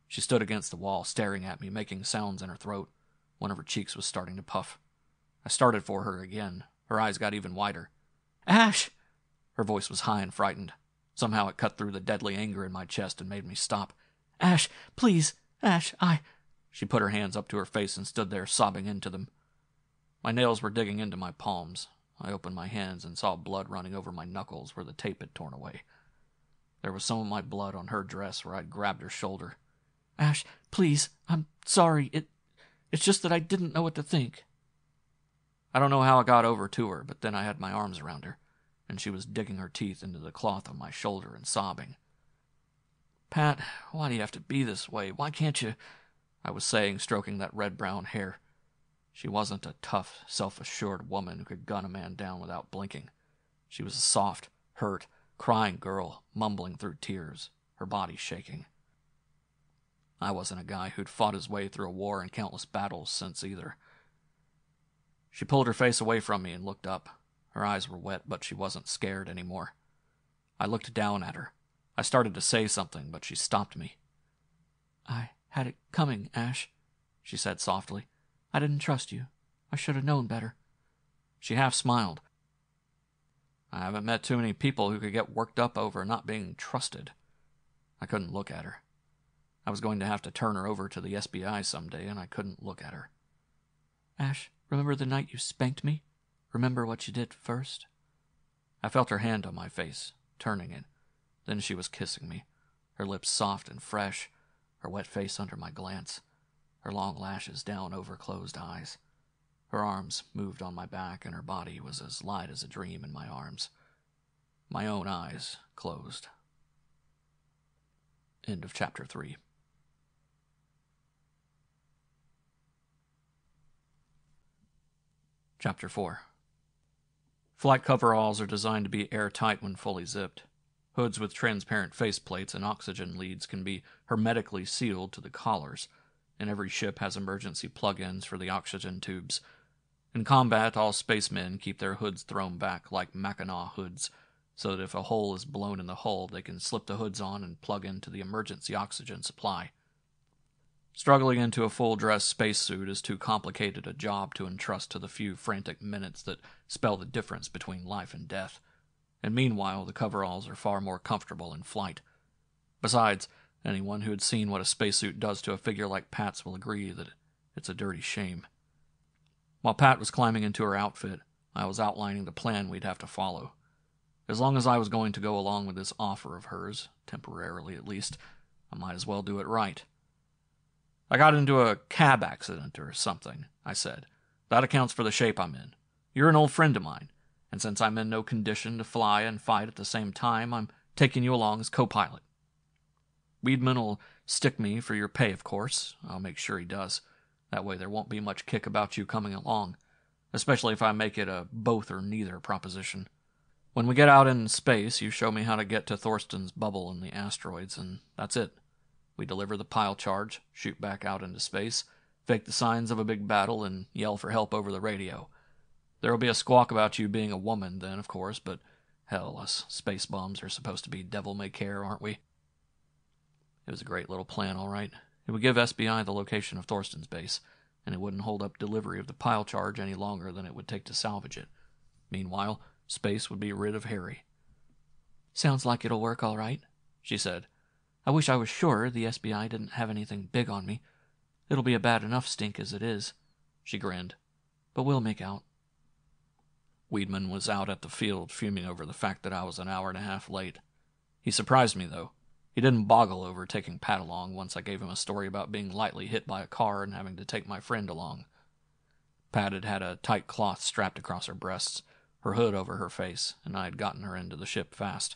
She stood against the wall, staring at me, making sounds in her throat. One of her cheeks was starting to puff. I started for her again. Her eyes got even wider. Ash! Her voice was high and frightened. Somehow it cut through the deadly anger in my chest and made me stop. Ash, please! Ash, She put her hands up to her face and stood there, sobbing into them. My nails were digging into my palms. I opened my hands and saw blood running over my knuckles where the tape had torn away. There was some of my blood on her dress where I'd grabbed her shoulder. Ash, please, I'm sorry. It's just that I didn't know what to think. I don't know how I got over to her, but then I had my arms around her, and she was digging her teeth into the cloth on my shoulder and sobbing. Pat, why do you have to be this way? Why can't you... I was saying, stroking that red-brown hair. She wasn't a tough, self-assured woman who could gun a man down without blinking. She was a soft, hurt, crying girl, mumbling through tears, her body shaking. I wasn't a guy who'd fought his way through a war and countless battles since either. She pulled her face away from me and looked up. Her eyes were wet, but she wasn't scared anymore. I looked down at her. I started to say something, but she stopped me. I had it coming, Ash, she said softly. I didn't trust you. I should have known better. She half smiled. I haven't met too many people who could get worked up over not being trusted. I couldn't look at her. I was going to have to turn her over to the SBI someday, and I couldn't look at her. Ash, remember the night you spanked me? Remember what you did first? I felt her hand on my face, turning it. Then she was kissing me, her lips soft and fresh, her wet face under my glance, her long lashes down over closed eyes. Her arms moved on my back, and her body was as light as a dream in my arms. My own eyes closed. End of Chapter 3. Chapter 4. Flight coveralls are designed to be airtight when fully zipped. Hoods with transparent faceplates and oxygen leads can be hermetically sealed to the collars, and every ship has emergency plug-ins for the oxygen tubes. In combat, all spacemen keep their hoods thrown back like Mackinac hoods, so that if a hole is blown in the hull, they can slip the hoods on and plug into the emergency oxygen supply. Struggling into a full-dress spacesuit is too complicated a job to entrust to the few frantic minutes that spell the difference between life and death. And meanwhile, the coveralls are far more comfortable in flight. Besides, anyone who had seen what a spacesuit does to a figure like Pat's will agree that it's a dirty shame. While Pat was climbing into her outfit, I was outlining the plan we'd have to follow. As long as I was going to go along with this offer of hers, temporarily at least, I might as well do it right. I got into a cab accident or something, I said. That accounts for the shape I'm in. You're an old friend of mine. And since I'm in no condition to fly and fight at the same time, I'm taking you along as co-pilot. Weedman'll stick me for your pay, of course. I'll make sure he does. That way there won't be much kick about you coming along, especially if I make it a both or neither proposition. When we get out in space, you show me how to get to Thorsten's bubble in the asteroids, and that's it. We deliver the pile charge, shoot back out into space, fake the signs of a big battle, and yell for help over the radio. There'll be a squawk about you being a woman then, of course, but hell, us space bums are supposed to be devil-may-care, aren't we? It was a great little plan, all right. It would give SBI the location of Thorsten's base. and it wouldn't hold up delivery of the pile charge any longer than it would take to salvage it. Meanwhile, space would be rid of Harry. "Sounds like it'll work all right," she said. "I wish I was sure the SBI didn't have anything big on me. It'll be a bad enough stink as it is." She grinned. "But we'll make out." Weidman was out at the field fuming over the fact that I was an hour and a half late. He surprised me, though. He didn't boggle over taking Pat along once I gave him a story about being lightly hit by a car and having to take my friend along. Pat had had a tight cloth strapped across her breasts, her hood over her face, and I had gotten her into the ship fast.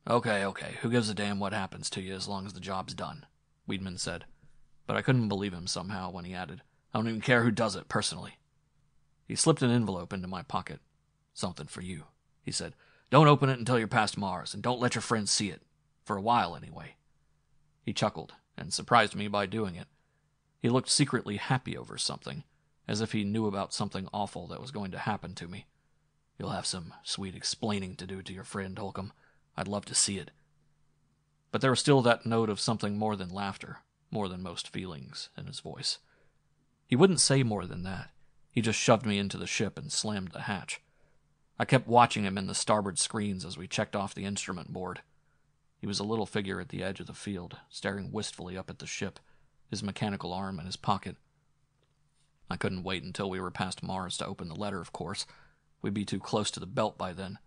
Okay, who gives a damn what happens to you as long as the job's done," Weidman said. But I couldn't believe him somehow when he added, "I don't even care who does it, personally." He slipped an envelope into my pocket. "Something for you," he said. "Don't open it until you're past Mars, and don't let your friends see it. For a while, anyway." He chuckled, and surprised me by doing it. He looked secretly happy over something, as if he knew about something awful that was going to happen to me. "You'll have some sweet explaining to do to your friend, Holcomb. I'd love to see it." But there was still that note of something more than laughter, more than most feelings, in his voice. He wouldn't say more than that. He just shoved me into the ship and slammed the hatch. I kept watching him in the starboard screens as we checked off the instrument board. He was a little figure at the edge of the field, staring wistfully up at the ship, his mechanical arm in his pocket. I couldn't wait until we were past Mars to open the letter, of course. We'd be too close to the belt by then.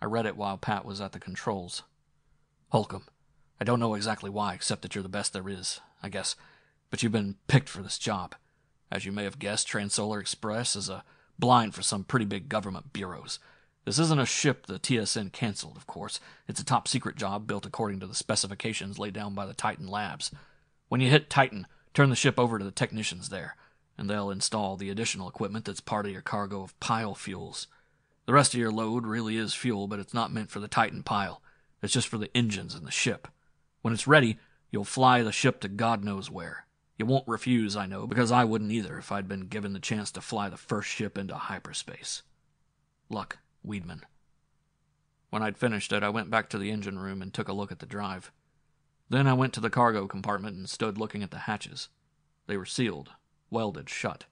I read it while Pat was at the controls. "Holcomb, I don't know exactly why, except that you're the best there is, I guess, but you've been picked for this job. As you may have guessed, Trans-Solar Express is a blind for some pretty big government bureaus. This isn't a ship the TSN canceled, of course. It's a top-secret job built according to the specifications laid down by the Titan Labs. When you hit Titan, turn the ship over to the technicians there, and they'll install the additional equipment that's part of your cargo of pile fuels. The rest of your load really is fuel, but it's not meant for the Titan pile. It's just for the engines in the ship. When it's ready, you'll fly the ship to God knows where. You won't refuse, I know, because I wouldn't either if I'd been given the chance to fly the first ship into hyperspace. Luck, Weidman." When I'd finished it, I went back to the engine room and took a look at the drive. Then I went to the cargo compartment and stood looking at the hatches. They were sealed, welded shut.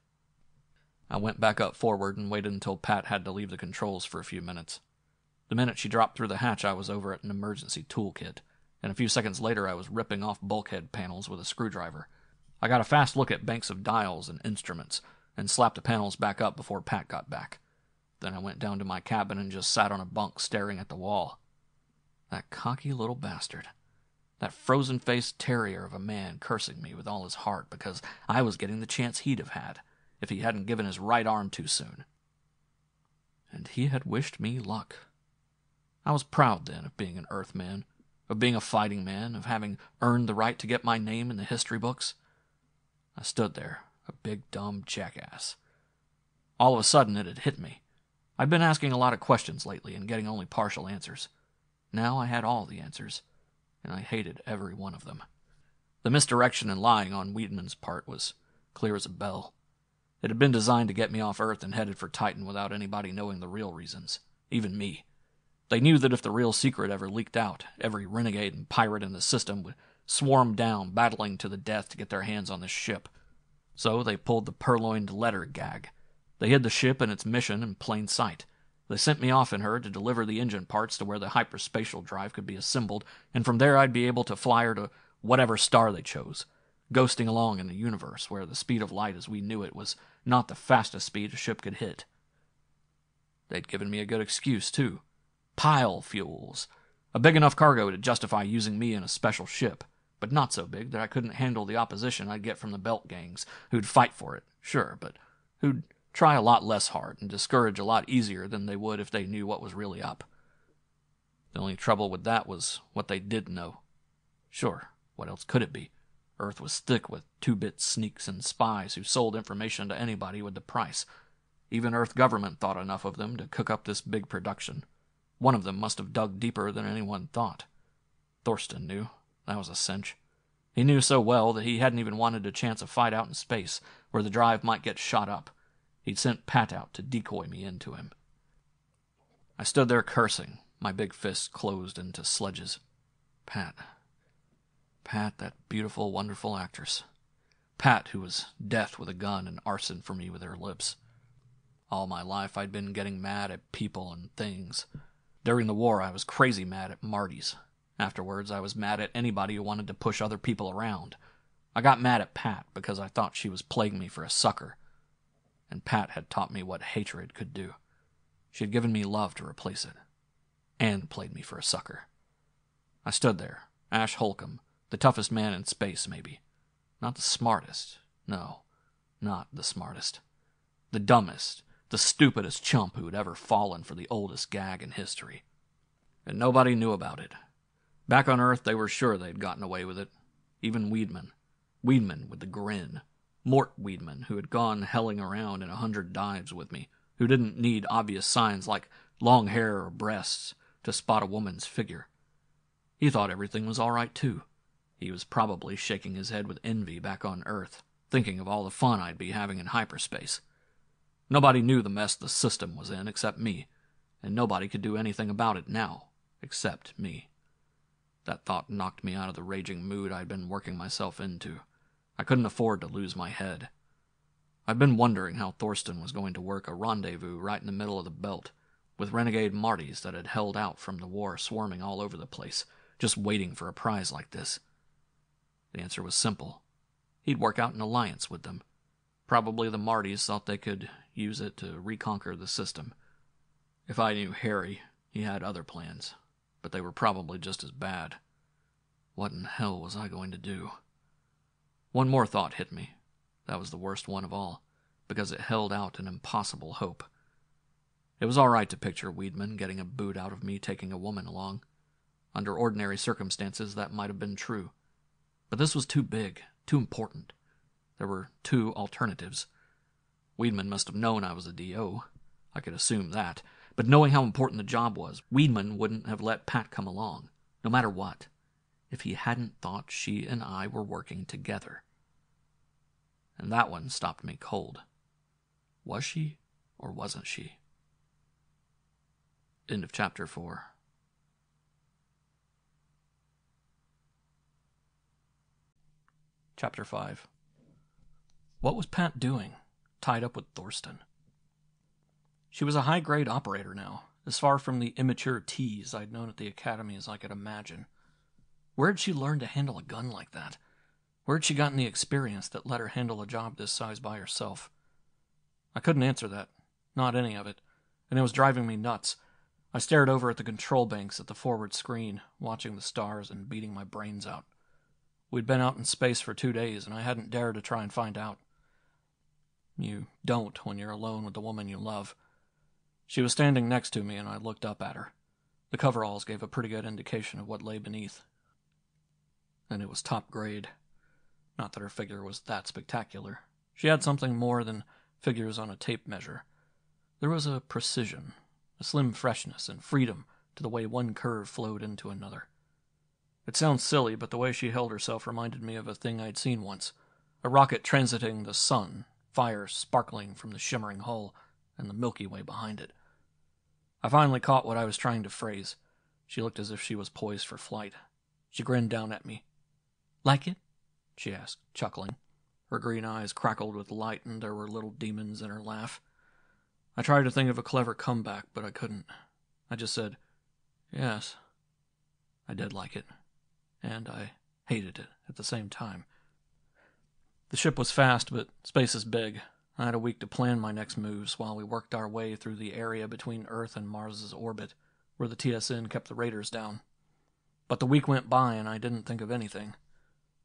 I went back up forward and waited until Pat had to leave the controls for a few minutes. The minute she dropped through the hatch, I was over at an emergency toolkit, and a few seconds later I was ripping off bulkhead panels with a screwdriver. I got a fast look at banks of dials and instruments, and slapped the panels back up before Pat got back. Then I went down to my cabin and just sat on a bunk staring at the wall. That cocky little bastard. That frozen-faced terrier of a man cursing me with all his heart because I was getting the chance he'd have had if he hadn't given his right arm too soon. And he had wished me luck. I was proud then of being an Earthman, of being a fighting man, of having earned the right to get my name in the history books. I stood there, a big dumb jackass. All of a sudden it had hit me. I'd been asking a lot of questions lately and getting only partial answers. Now I had all the answers, and I hated every one of them. The misdirection and lying on Weidman's part was clear as a bell. It had been designed to get me off Earth and headed for Titan without anybody knowing the real reasons, even me. They knew that if the real secret ever leaked out, every renegade and pirate in the system would swarm down, battling to the death to get their hands on this ship. So they pulled the purloined letter gag. They hid the ship and its mission in plain sight. They sent me off in her to deliver the engine parts to where the hyperspatial drive could be assembled, and from there I'd be able to fly her to whatever star they chose, ghosting along in the universe where the speed of light as we knew it was not the fastest speed a ship could hit. They'd given me a good excuse, too. Pile fuels. A big enough cargo to justify using me in a special ship, but not so big that I couldn't handle the opposition I'd get from the belt gangs, who'd fight for it, sure, but who'd try a lot less hard and discourage a lot easier than they would if they knew what was really up. The only trouble with that was what they did know. Sure, what else could it be? Earth was thick with two-bit sneaks and spies who sold information to anybody with the price. Even Earth government thought enough of them to cook up this big production. One of them must have dug deeper than anyone thought. Thorsten knew. That was a cinch. He knew so well that he hadn't even wanted a chance of fight out in space, where the drive might get shot up. He'd sent Pat out to decoy me into him. I stood there cursing, my big fists closed into sledges. Pat, that beautiful, wonderful actress. Pat, who was death with a gun and arson for me with her lips. All my life I'd been getting mad at people and things. During the war I was crazy mad at Marty's. Afterwards I was mad at anybody who wanted to push other people around. I got mad at Pat because I thought she was playing me for a sucker. And Pat had taught me what hatred could do. She had given me love to replace it. And played me for a sucker. I stood there, Ash Holcomb, the toughest man in space, maybe. Not the smartest. No, not the smartest. The dumbest, the stupidest chump who had ever fallen for the oldest gag in history. And nobody knew about it. Back on Earth, they were sure they'd gotten away with it. Even Weedman. Weedman with the grin. Mort Weedman, who had gone helling around in 100 dives with me, who didn't need obvious signs like long hair or breasts to spot a woman's figure. He thought everything was all right, too. He was probably shaking his head with envy back on Earth, thinking of all the fun I'd be having in hyperspace. Nobody knew the mess the system was in except me, and nobody could do anything about it now, except me. That thought knocked me out of the raging mood I'd been working myself into. I couldn't afford to lose my head. I'd been wondering how Thorsten was going to work a rendezvous right in the middle of the belt, with renegade Martys that had held out from the war swarming all over the place, just waiting for a prize like this. The answer was simple. He'd work out an alliance with them. Probably the Martys thought they could use it to reconquer the system. If I knew Harry, he had other plans, but they were probably just as bad. What in hell was I going to do? One more thought hit me. That was the worst one of all, because it held out an impossible hope. It was all right to picture Weedman getting a boot out of me taking a woman along. Under ordinary circumstances, that might have been true. But this was too big, too important. There were two alternatives. Weedman must have known I was a D.O. I could assume that. But knowing how important the job was, Weedman wouldn't have let Pat come along, no matter what, if he hadn't thought she and I were working together. And that one stopped me cold. Was she, or wasn't she? End of chapter 4. Chapter 5. What was Pat doing, tied up with Thorsten? She was a high-grade operator now, as far from the immature tease I'd known at the academy as I could imagine. Where had she learned to handle a gun like that? Where had she gotten the experience that let her handle a job this size by herself? I couldn't answer that, not any of it, and it was driving me nuts. I stared over at the control banks at the forward screen, watching the stars and beating my brains out. We'd been out in space for 2 days, and I hadn't dared to try and find out. You don't when you're alone with the woman you love. She was standing next to me, and I looked up at her. The coveralls gave a pretty good indication of what lay beneath. And it was top grade. Not that her figure was that spectacular. She had something more than figures on a tape measure. There was a precision, a slim freshness and freedom to the way one curve flowed into another. It sounds silly, but the way she held herself reminded me of a thing I'd seen once. A rocket transiting the sun, fire sparkling from the shimmering hull, and the Milky Way behind it. I finally caught what I was trying to phrase. She looked as if she was poised for flight. She grinned down at me. "Like it?" she asked, chuckling. Her green eyes crackled with light, and there were little demons in her laugh. I tried to think of a clever comeback, but I couldn't. I just said, "Yes." I did like it, and I hated it at the same time. The ship was fast, but space is big. I had a week to plan my next moves while we worked our way through the area between Earth and Mars's orbit, where the TSN kept the raiders down. But the week went by, and I didn't think of anything.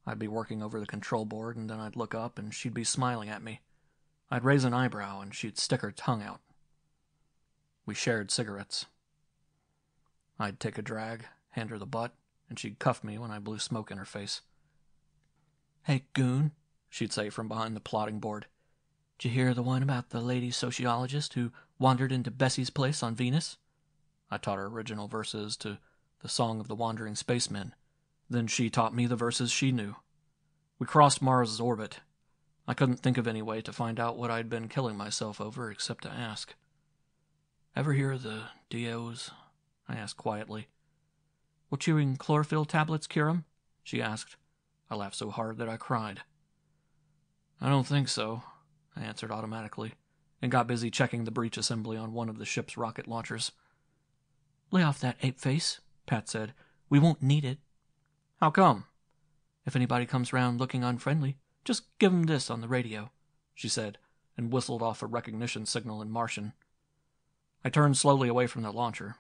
I'd be working over the control board, and then I'd look up, and she'd be smiling at me. I'd raise an eyebrow, and she'd stick her tongue out. We shared cigarettes. I'd take a drag, hand her the butt, and she'd cuff me when I blew smoke in her face. "Hey, goon," she'd say from behind the plotting board. "Did you hear the one about the lady sociologist who wandered into Bessie's place on Venus?" I taught her original verses to the Song of the Wandering Spacemen. Then she taught me the verses she knew. We crossed Mars' orbit. I couldn't think of any way to find out what I'd been killing myself over except to ask. "Ever hear of the DOs?" I asked quietly. "Will chewing chlorophyll tablets cure 'em?" she asked. I laughed so hard that I cried. I don't think so, I answered automatically, and got busy checking the breech assembly on one of the ship's rocket launchers. Lay off that ape face, Pat said. We won't need it. How come? If anybody comes round looking unfriendly, just give 'em this on the radio, she said, and whistled off a recognition signal in Martian. I turned slowly away from the launcher.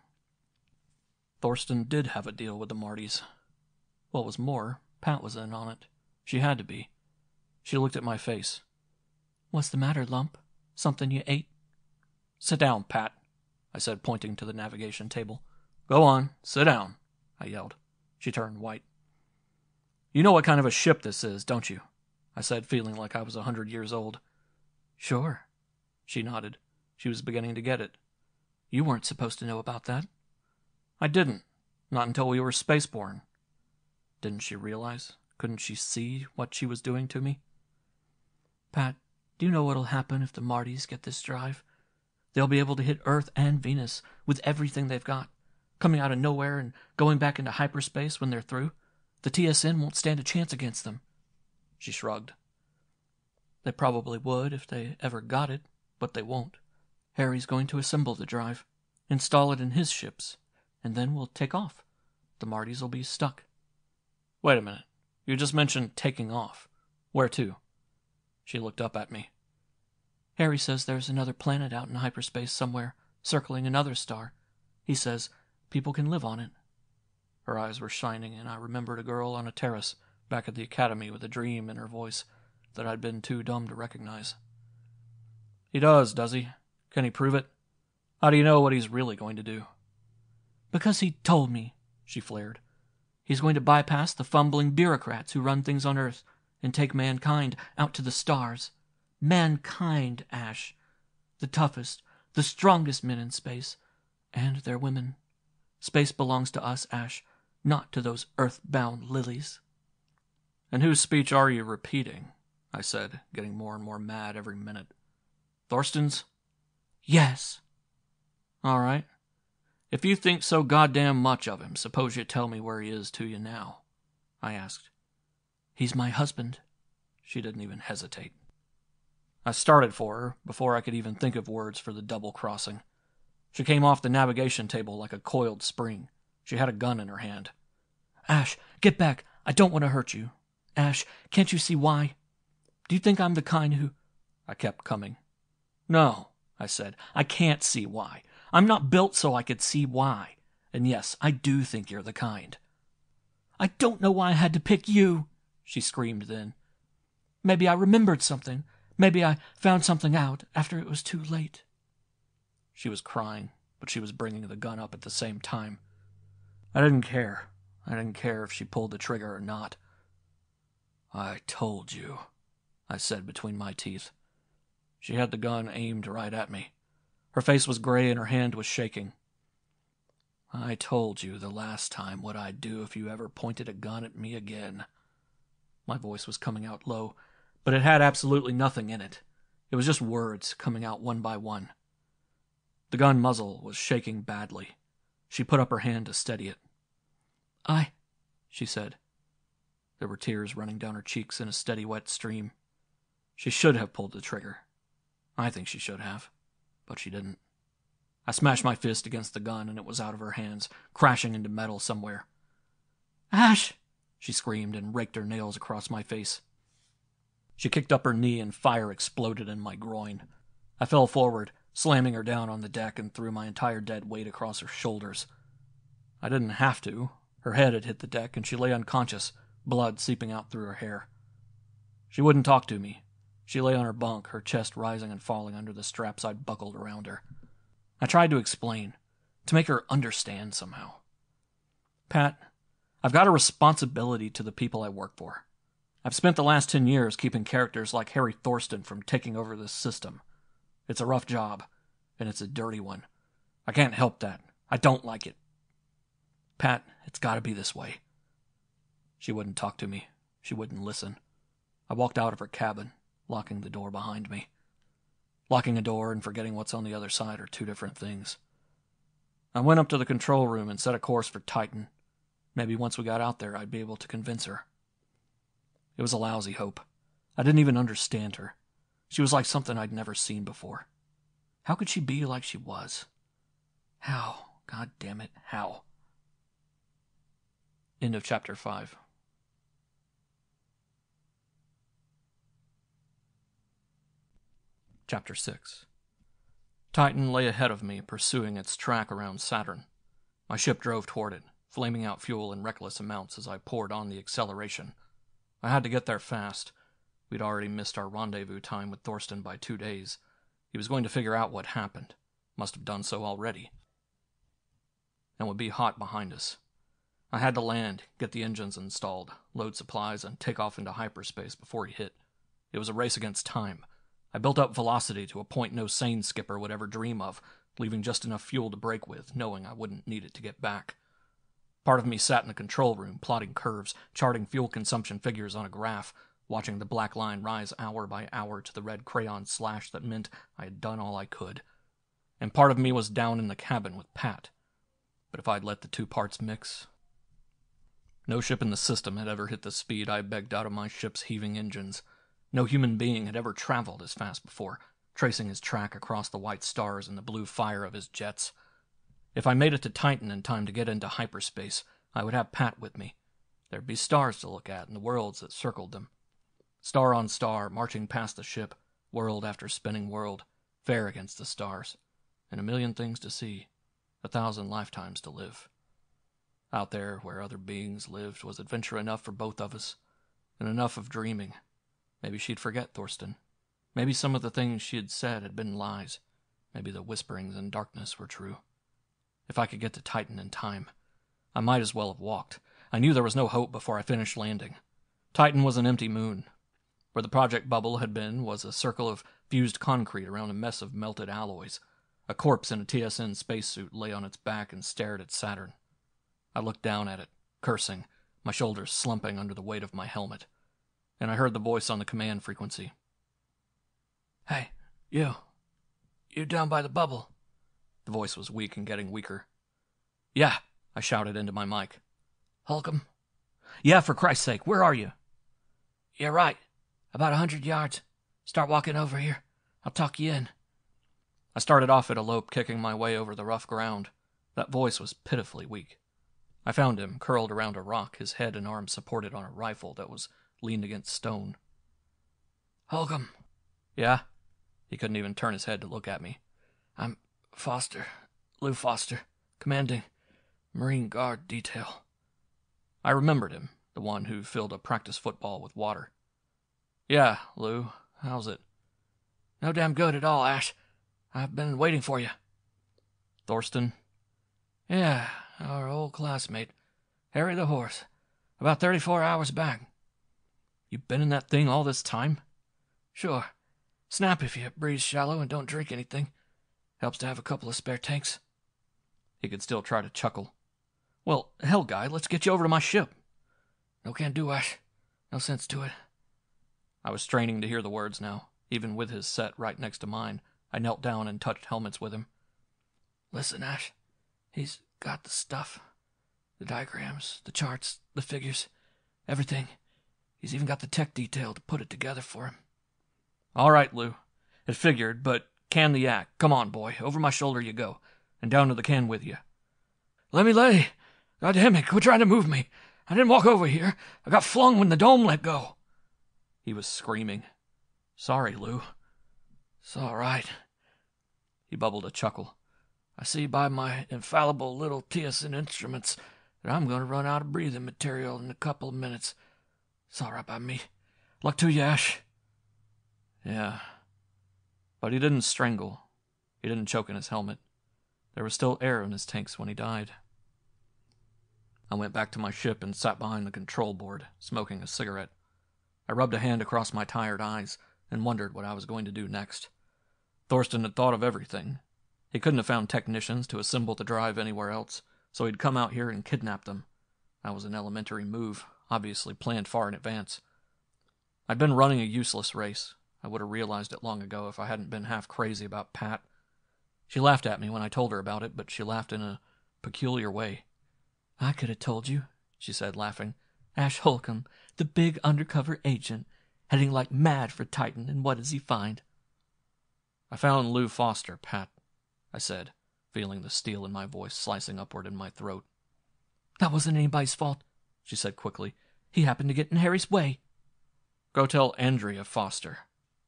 Thorsten did have a deal with the Martys. What was more, Pat was in on it. She had to be. She looked at my face. What's the matter, lump? Something you ate? Sit down, Pat, I said, pointing to the navigation table. Go on, sit down, I yelled. She turned white. You know what kind of a ship this is, don't you? I said, feeling like I was 100 years old. Sure. She nodded. She was beginning to get it. You weren't supposed to know about that. I didn't. Not until we were spaceborne. Didn't she realize? Couldn't she see what she was doing to me? Pat, do you know what'll happen if the Martys get this drive? They'll be able to hit Earth and Venus with everything they've got, coming out of nowhere and going back into hyperspace when they're through. The TSN won't stand a chance against them. She shrugged. They probably would if they ever got it, but they won't. Harry's going to assemble the drive, install it in his ships, and then we'll take off. The Martys will be stuck. Wait a minute. You just mentioned taking off. Where to? She looked up at me. Harry says there's another planet out in hyperspace somewhere, circling another star. He says people can live on it. Her eyes were shining, and I remembered a girl on a terrace back at the academy with a dream in her voice that I'd been too dumb to recognize. He does he? Can he prove it? How do you know what he's really going to do? Because he told me, she flared. He's going to bypass the fumbling bureaucrats who run things on Earth and take mankind out to the stars. Mankind, Ash. The toughest, the strongest men in space. And their women. Space belongs to us, Ash, not to those earth-bound lilies. And whose speech are you repeating? I said, getting more and more mad every minute. Thorsten's? Yes. All right. If you think so goddamn much of him, suppose you tell me where he is to you now, I asked. He's my husband. She didn't even hesitate. I started for her before I could even think of words for the double crossing. She came off the navigation table like a coiled spring. She had a gun in her hand. Ash, get back. I don't want to hurt you. Ash, can't you see why? Do you think I'm the kind who... I kept coming. No, I said. I can't see why. I'm not built so I could see why. And yes, I do think you're the kind. I don't know why I had to pick you, she screamed then. Maybe I remembered something. Maybe I found something out after it was too late. She was crying, but she was bringing the gun up at the same time. I didn't care. I didn't care if she pulled the trigger or not. I told you, I said between my teeth. She had the gun aimed right at me. Her face was gray and her hand was shaking. I told you the last time what I'd do if you ever pointed a gun at me again. My voice was coming out low, but it had absolutely nothing in it. It was just words coming out one by one. The gun muzzle was shaking badly. She put up her hand to steady it. She said. There were tears running down her cheeks in a steady wet stream. She should have pulled the trigger. I think she should have, but she didn't. I smashed my fist against the gun and it was out of her hands, crashing into metal somewhere. Ash! She screamed and raked her nails across my face. She kicked up her knee and fire exploded in my groin. I fell forward, slamming her down on the deck and threw my entire dead weight across her shoulders. I didn't have to. Her head had hit the deck and she lay unconscious, blood seeping out through her hair. She wouldn't talk to me. She lay on her bunk, her chest rising and falling under the straps I'd buckled around her. I tried to explain, to make her understand somehow. Pat, I've got a responsibility to the people I work for. I've spent the last 10 years keeping characters like Harry Thorsten from taking over this system. It's a rough job, and it's a dirty one. I can't help that. I don't like it. Pat, it's got to be this way. She wouldn't talk to me. She wouldn't listen. I walked out of her cabin, locking the door behind me. Locking a door and forgetting what's on the other side are two different things. I went up to the control room and set a course for Titan. Maybe once we got out there, I'd be able to convince her. It was a lousy hope. I didn't even understand her. She was like something I'd never seen before. How could she be like she was? How? God damn it, how? End of chapter 5. Chapter 6. Titan lay ahead of me, pursuing its track around Saturn. My ship drove toward it, flaming out fuel in reckless amounts as I poured on the acceleration. I had to get there fast. We'd already missed our rendezvous time with Thorsten by 2 days. He was going to figure out what happened. Must have done so already. And would be hot behind us. I had to land, get the engines installed, load supplies, and take off into hyperspace before he hit. It was a race against time. I built up velocity to a point no sane skipper would ever dream of, leaving just enough fuel to brake with, knowing I wouldn't need it to get back. Part of me sat in the control room, plotting curves, charting fuel consumption figures on a graph, watching the black line rise hour by hour to the red crayon slash that meant I had done all I could. And part of me was down in the cabin with Pat. But if I'd let the two parts mix... No ship in the system had ever hit the speed I begged out of my ship's heaving engines. No human being had ever traveled as fast before, tracing his track across the white stars and the blue fire of his jets. If I made it to Titan in time to get into hyperspace, I would have Pat with me. There'd be stars to look at and the worlds that circled them. Star on star, marching past the ship, world after spinning world, fair against the stars, and a million things to see, 1,000 lifetimes to live. Out there, where other beings lived, was adventure enough for both of us, and enough of dreaming. Maybe she'd forget Thorsten. Maybe some of the things she had said had been lies. Maybe the whisperings in darkness were true. If I could get to Titan in time, I might as well have walked. I knew there was no hope before I finished landing. Titan was an empty moon. Where the project bubble had been was a circle of fused concrete around a mess of melted alloys. A corpse in a TSN spacesuit lay on its back and stared at Saturn. I looked down at it, cursing, my shoulders slumping under the weight of my helmet. And I heard the voice on the command frequency. "Hey, you. You down by the bubble?" The voice was weak and getting weaker. "Yeah," I shouted into my mic. "Holcomb?" "Yeah, for Christ's sake, where are you?" "You're right. About 100 yards. Start walking over here. I'll talk you in." I started off at a lope, kicking my way over the rough ground. That voice was pitifully weak. I found him, curled around a rock, his head and arms supported on a rifle that was leaned against stone. "Holcomb." "Yeah?" He couldn't even turn his head to look at me. "I'm Foster, Lou Foster, commanding Marine Guard detail." I remembered him, the one who filled a practice football with water. "Yeah, Lou, how's it?" "No damn good at all, Ash. I've been waiting for you." "Thorsten?" "Yeah, our old classmate, Harry the Horse. About 34 hours back." "You've been in that thing all this time?" "Sure. Snap if you breathe shallow and don't drink anything. Helps to have a couple of spare tanks." He could still try to chuckle. "Well, hell, guy, let's get you over to my ship." "No can do, Ash. No sense to it." I was straining to hear the words now. Even with his set right next to mine, I knelt down and touched helmets with him. "Listen, Ash. He's got the stuff. The diagrams, the charts, the figures, everything. He's even got the tech detail to put it together for him." "All right, Lou. It figured, but can the act. Come on, boy. Over my shoulder you go. And down to the can with you." "Let me lay. God damn it, quit trying to move me. I didn't walk over here. I got flung when the dome let go." He was screaming. "Sorry, Lou." "It's all right." He bubbled a chuckle. "I see by my infallible little TSN instruments that I'm going to run out of breathing material in a couple of minutes. It's all right by me. Luck to you, Ash." "Yeah." But he didn't strangle. He didn't choke in his helmet. There was still air in his tanks when he died. I went back to my ship and sat behind the control board, smoking a cigarette. I rubbed a hand across my tired eyes and wondered what I was going to do next. Thorsten had thought of everything. He couldn't have found technicians to assemble the drive anywhere else, so he'd come out here and kidnap them. That was an elementary move, obviously planned far in advance. I'd been running a useless race. I would have realized it long ago if I hadn't been half crazy about Pat. She laughed at me when I told her about it, but she laughed in a peculiar way. "I could have told you," she said, laughing. "Ash Holcomb, the big undercover agent. heading like mad for Titan, and what does he find? I found Lou Foster, Pat, I said, feeling the steel in my voice slicing upward in my throat. That wasn't anybody's fault, she said quickly. He happened to get in Harry's way. Go tell Andrea Foster,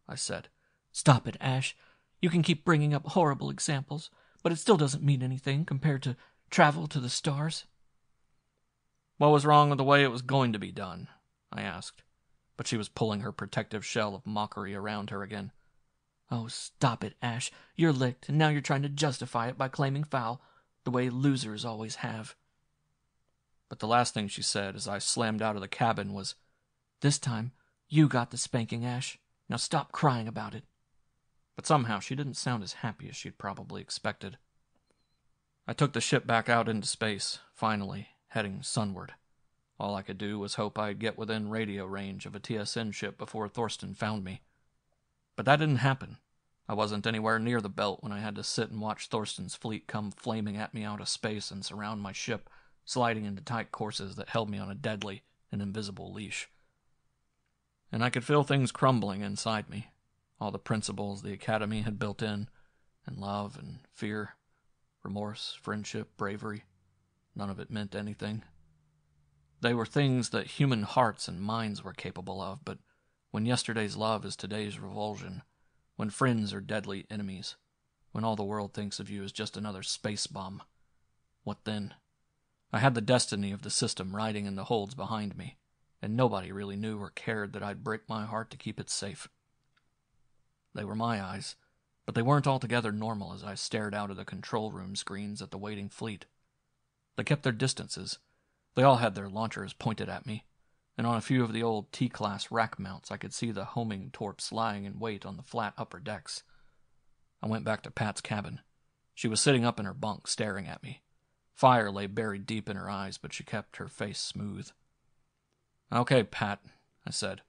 I said. Stop it, Ash. You can keep bringing up horrible examples, but it still doesn't mean anything compared to travel to the stars. What was wrong with the way it was going to be done? I asked, but she was pulling her protective shell of mockery around her again. Oh, stop it, Ash. You're licked, and now you're trying to justify it by claiming foul, the way losers always have. But the last thing she said as I slammed out of the cabin was, This time, you got the spanking, Ash. Now stop crying about it. But somehow she didn't sound as happy as she'd probably expected. I took the ship back out into space, finally, heading sunward. All I could do was hope I'd get within radio range of a TSN ship before Thorsten found me. But that didn't happen. I wasn't anywhere near the belt when I had to sit and watch Thorsten's fleet come flaming at me out of space and surround my ship, sliding into tight courses that held me on a deadly and invisible leash. And I could feel things crumbling inside me, all the principles the Academy had built in, and love and fear, remorse, friendship, bravery. None of it meant anything. They were things that human hearts and minds were capable of, but when yesterday's love is today's revulsion, when friends are deadly enemies, when all the world thinks of you as just another space bomb, what then? I had the destiny of the system riding in the holds behind me, and nobody really knew or cared that I'd break my heart to keep it safe. They were my eyes, but they weren't altogether normal as I stared out of the control room screens at the waiting fleet. They kept their distances. They all had their launchers pointed at me, and on a few of the old T-class rack mounts I could see the homing torps lying in wait on the flat upper decks. I went back to Pat's cabin. She was sitting up in her bunk staring at me. Fire lay buried deep in her eyes, but she kept her face smooth. Okay, Pat, I said.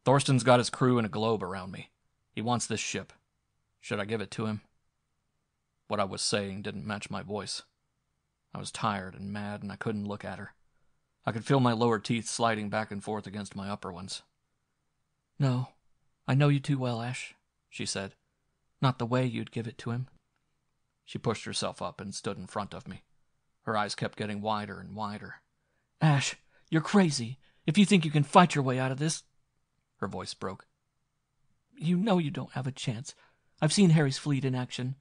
Thorsten's got his crew and a globe around me. He wants this ship. Should I give it to him? What I was saying didn't match my voice. I was tired and mad, and I couldn't look at her. I could feel my lower teeth sliding back and forth against my upper ones. No, I know you too well, Ash, she said. Not the way you'd give it to him. She pushed herself up and stood in front of me. Her eyes kept getting wider and wider. Ash, you're crazy. If you think you can fight your way out of this... Her voice broke. You know you don't have a chance. I've seen Harry's fleet in action.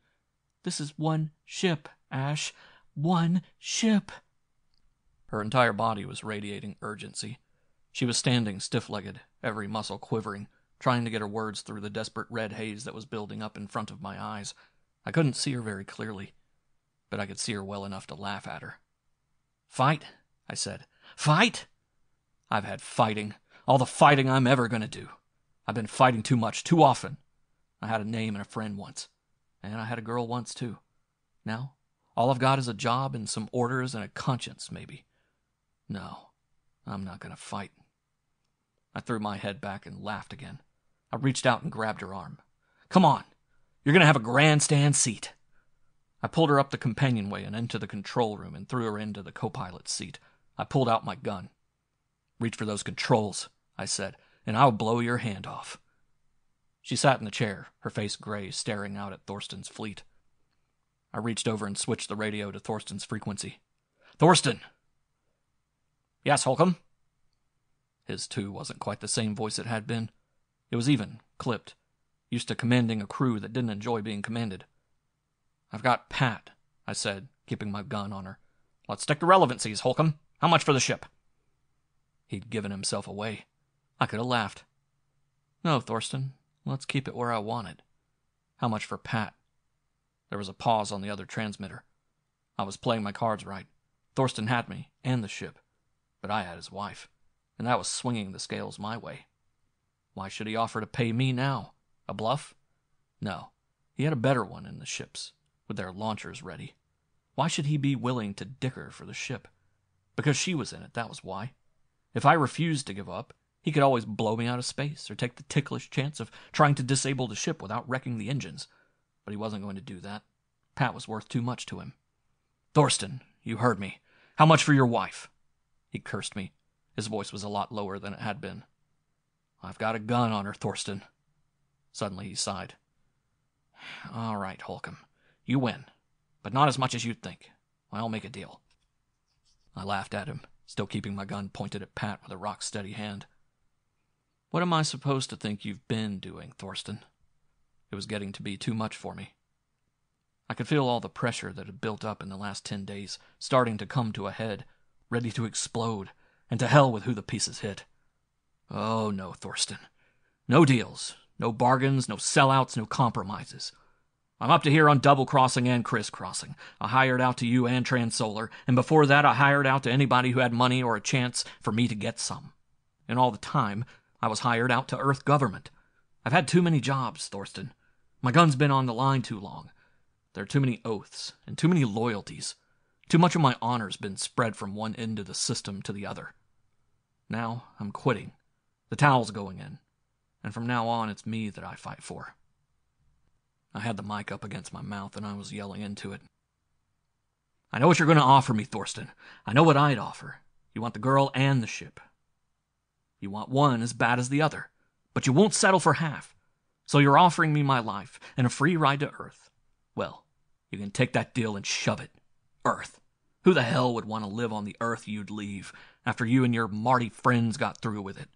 This is one ship, Ash. One ship. Her entire body was radiating urgency. She was standing stiff-legged, every muscle quivering, trying to get her words through the desperate red haze that was building up in front of my eyes. I couldn't see her very clearly, but I could see her well enough to laugh at her. Fight, I said. Fight? I've had fighting. All the fighting I'm ever going to do. I've been fighting too much, too often. I had a name and a friend once. And I had a girl once, too. Now, all I've got is a job and some orders and a conscience, maybe. No, I'm not going to fight. I threw my head back and laughed again. I reached out and grabbed her arm. Come on. You're going to have a grandstand seat. I pulled her up the companionway and into the control room and threw her into the co-pilot's seat. I pulled out my gun. Reach for those controls, I said, and I'll blow your hand off. She sat in the chair, her face gray, staring out at Thorsten's fleet. I reached over and switched the radio to Thorsten's frequency. Thorsten! Yes, Holcomb? His, too, wasn't quite the same voice it had been. It was even, clipped, used to commanding a crew that didn't enjoy being commanded. I've got Pat, I said, keeping my gun on her. Let's stick to relevancies, Holcomb. How much for the ship? He'd given himself away. I could have laughed. No, Thorsten, let's keep it where I want it. How much for Pat? There was a pause on the other transmitter. I was playing my cards right. Thorsten had me, and the ship. But I had his wife, and that was swinging the scales my way. Why should he offer to pay me now? A bluff? No, he had a better one in the ships, with their launchers ready. Why should he be willing to dicker for the ship? Because she was in it, that was why. If I refused to give up, he could always blow me out of space or take the ticklish chance of trying to disable the ship without wrecking the engines. But he wasn't going to do that. Pat was worth too much to him. Thorsten, you heard me. How much for your wife? He cursed me. His voice was a lot lower than it had been. I've got a gun on her, Thorsten. Suddenly he sighed. All right, Holcomb. You win, but not as much as you'd think. I'll make a deal. I laughed at him, still keeping my gun pointed at Pat with a rock-steady hand. What am I supposed to think you've been doing, Thorsten? It was getting to be too much for me. I could feel all the pressure that had built up in the last 10 days starting to come to a head, ready to explode, and to hell with who the pieces hit. Oh, no, Thorsten. No deals, no bargains, no sellouts, no compromises. I'm up to here on double-crossing and criss-crossing. I hired out to you and Transolar, and before that I hired out to anybody who had money or a chance for me to get some. And all the time, I was hired out to Earth government. I've had too many jobs, Thorsten. My gun's been on the line too long. There are too many oaths and too many loyalties. Too much of my honor's been spread from one end of the system to the other. Now I'm quitting. The towel's going in. And from now on, it's me that I fight for. I had the mic up against my mouth and I was yelling into it. I know what you're going to offer me, Thorsten. I know what I'd offer. You want the girl and the ship. You want one as bad as the other. But you won't settle for half. So you're offering me my life and a free ride to Earth. Well, you can take that deal and shove it. Earth. Who the hell would want to live on the Earth you'd leave after you and your Marty friends got through with it?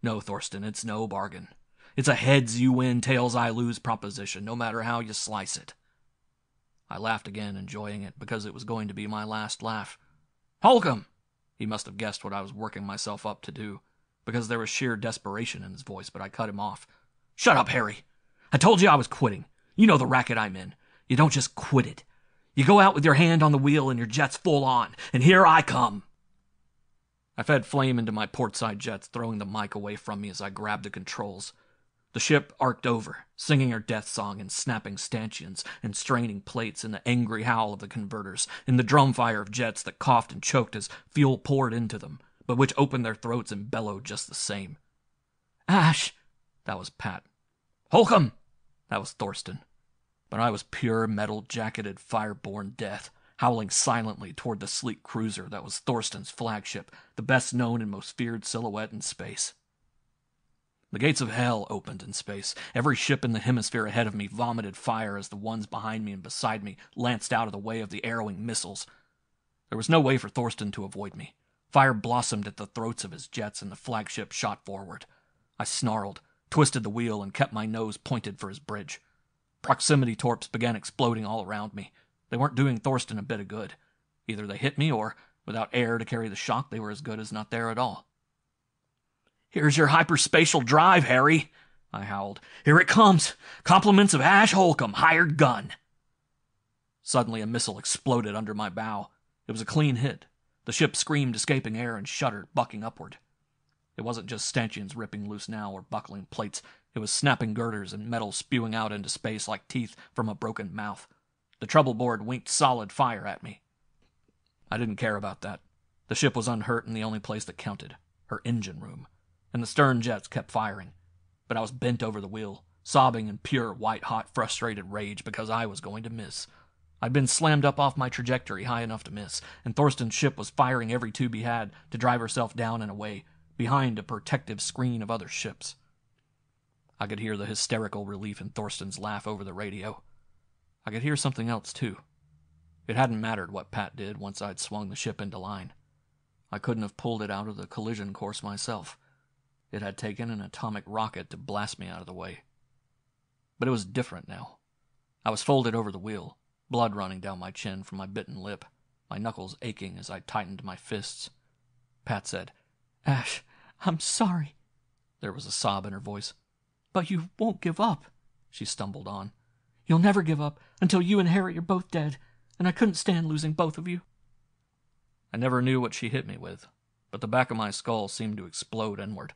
No, Thorsten, it's no bargain. It's a heads you win, tails I lose proposition, no matter how you slice it. I laughed again, enjoying it, because it was going to be my last laugh. Holcomb! He must have guessed what I was working myself up to do, because there was sheer desperation in his voice, but I cut him off. Shut up, Harry! I told you I was quitting. You know the racket I'm in. You don't just quit it. You go out with your hand on the wheel and your jets full on, and here I come. I fed flame into my portside jets, throwing the mic away from me as I grabbed the controls. The ship arced over, singing her death song and snapping stanchions and straining plates in the angry howl of the converters, in the drum fire of jets that coughed and choked as fuel poured into them, but which opened their throats and bellowed just the same. Ash! That was Pat. Holcomb! That was Thorsten. But I was pure metal-jacketed fire-born death, howling silently toward the sleek cruiser that was Thorsten's flagship, the best-known and most feared silhouette in space. The gates of hell opened in space. Every ship in the hemisphere ahead of me vomited fire as the ones behind me and beside me lanced out of the way of the arrowing missiles. There was no way for Thorsten to avoid me. Fire blossomed at the throats of his jets and the flagship shot forward. I snarled, twisted the wheel, and kept my nose pointed for his bridge. Proximity torps began exploding all around me. They weren't doing Thorsten a bit of good. Either they hit me, or, without air to carry the shock, they were as good as not there at all. Here's your hyperspatial drive, Harry, I howled. Here it comes. Compliments of Ash Holcomb, hired gun. Suddenly a missile exploded under my bow. It was a clean hit. The ship screamed, escaping air, and shuddered, bucking upward. It wasn't just stanchions ripping loose now or buckling plates. It was snapping girders and metal spewing out into space like teeth from a broken mouth. The trouble board winked solid fire at me. I didn't care about that. The ship was unhurt in the only place that counted, her engine room, and the stern jets kept firing. But I was bent over the wheel, sobbing in pure, white-hot, frustrated rage because I was going to miss. I'd been slammed up off my trajectory high enough to miss, and Thorsten's ship was firing every tube he had to drive herself down and away, behind a protective screen of other ships. I could hear the hysterical relief in Thorsten's laugh over the radio. I could hear something else, too. It hadn't mattered what Pat did once I'd swung the ship into line. I couldn't have pulled it out of the collision course myself. It had taken an atomic rocket to blast me out of the way. But it was different now. I was folded over the wheel, blood running down my chin from my bitten lip, my knuckles aching as I tightened my fists. Pat said, Ash, I'm sorry. There was a sob in her voice. But you won't give up, she stumbled on. You'll never give up until you and Harry are both dead, and I couldn't stand losing both of you. I never knew what she hit me with, but the back of my skull seemed to explode inward,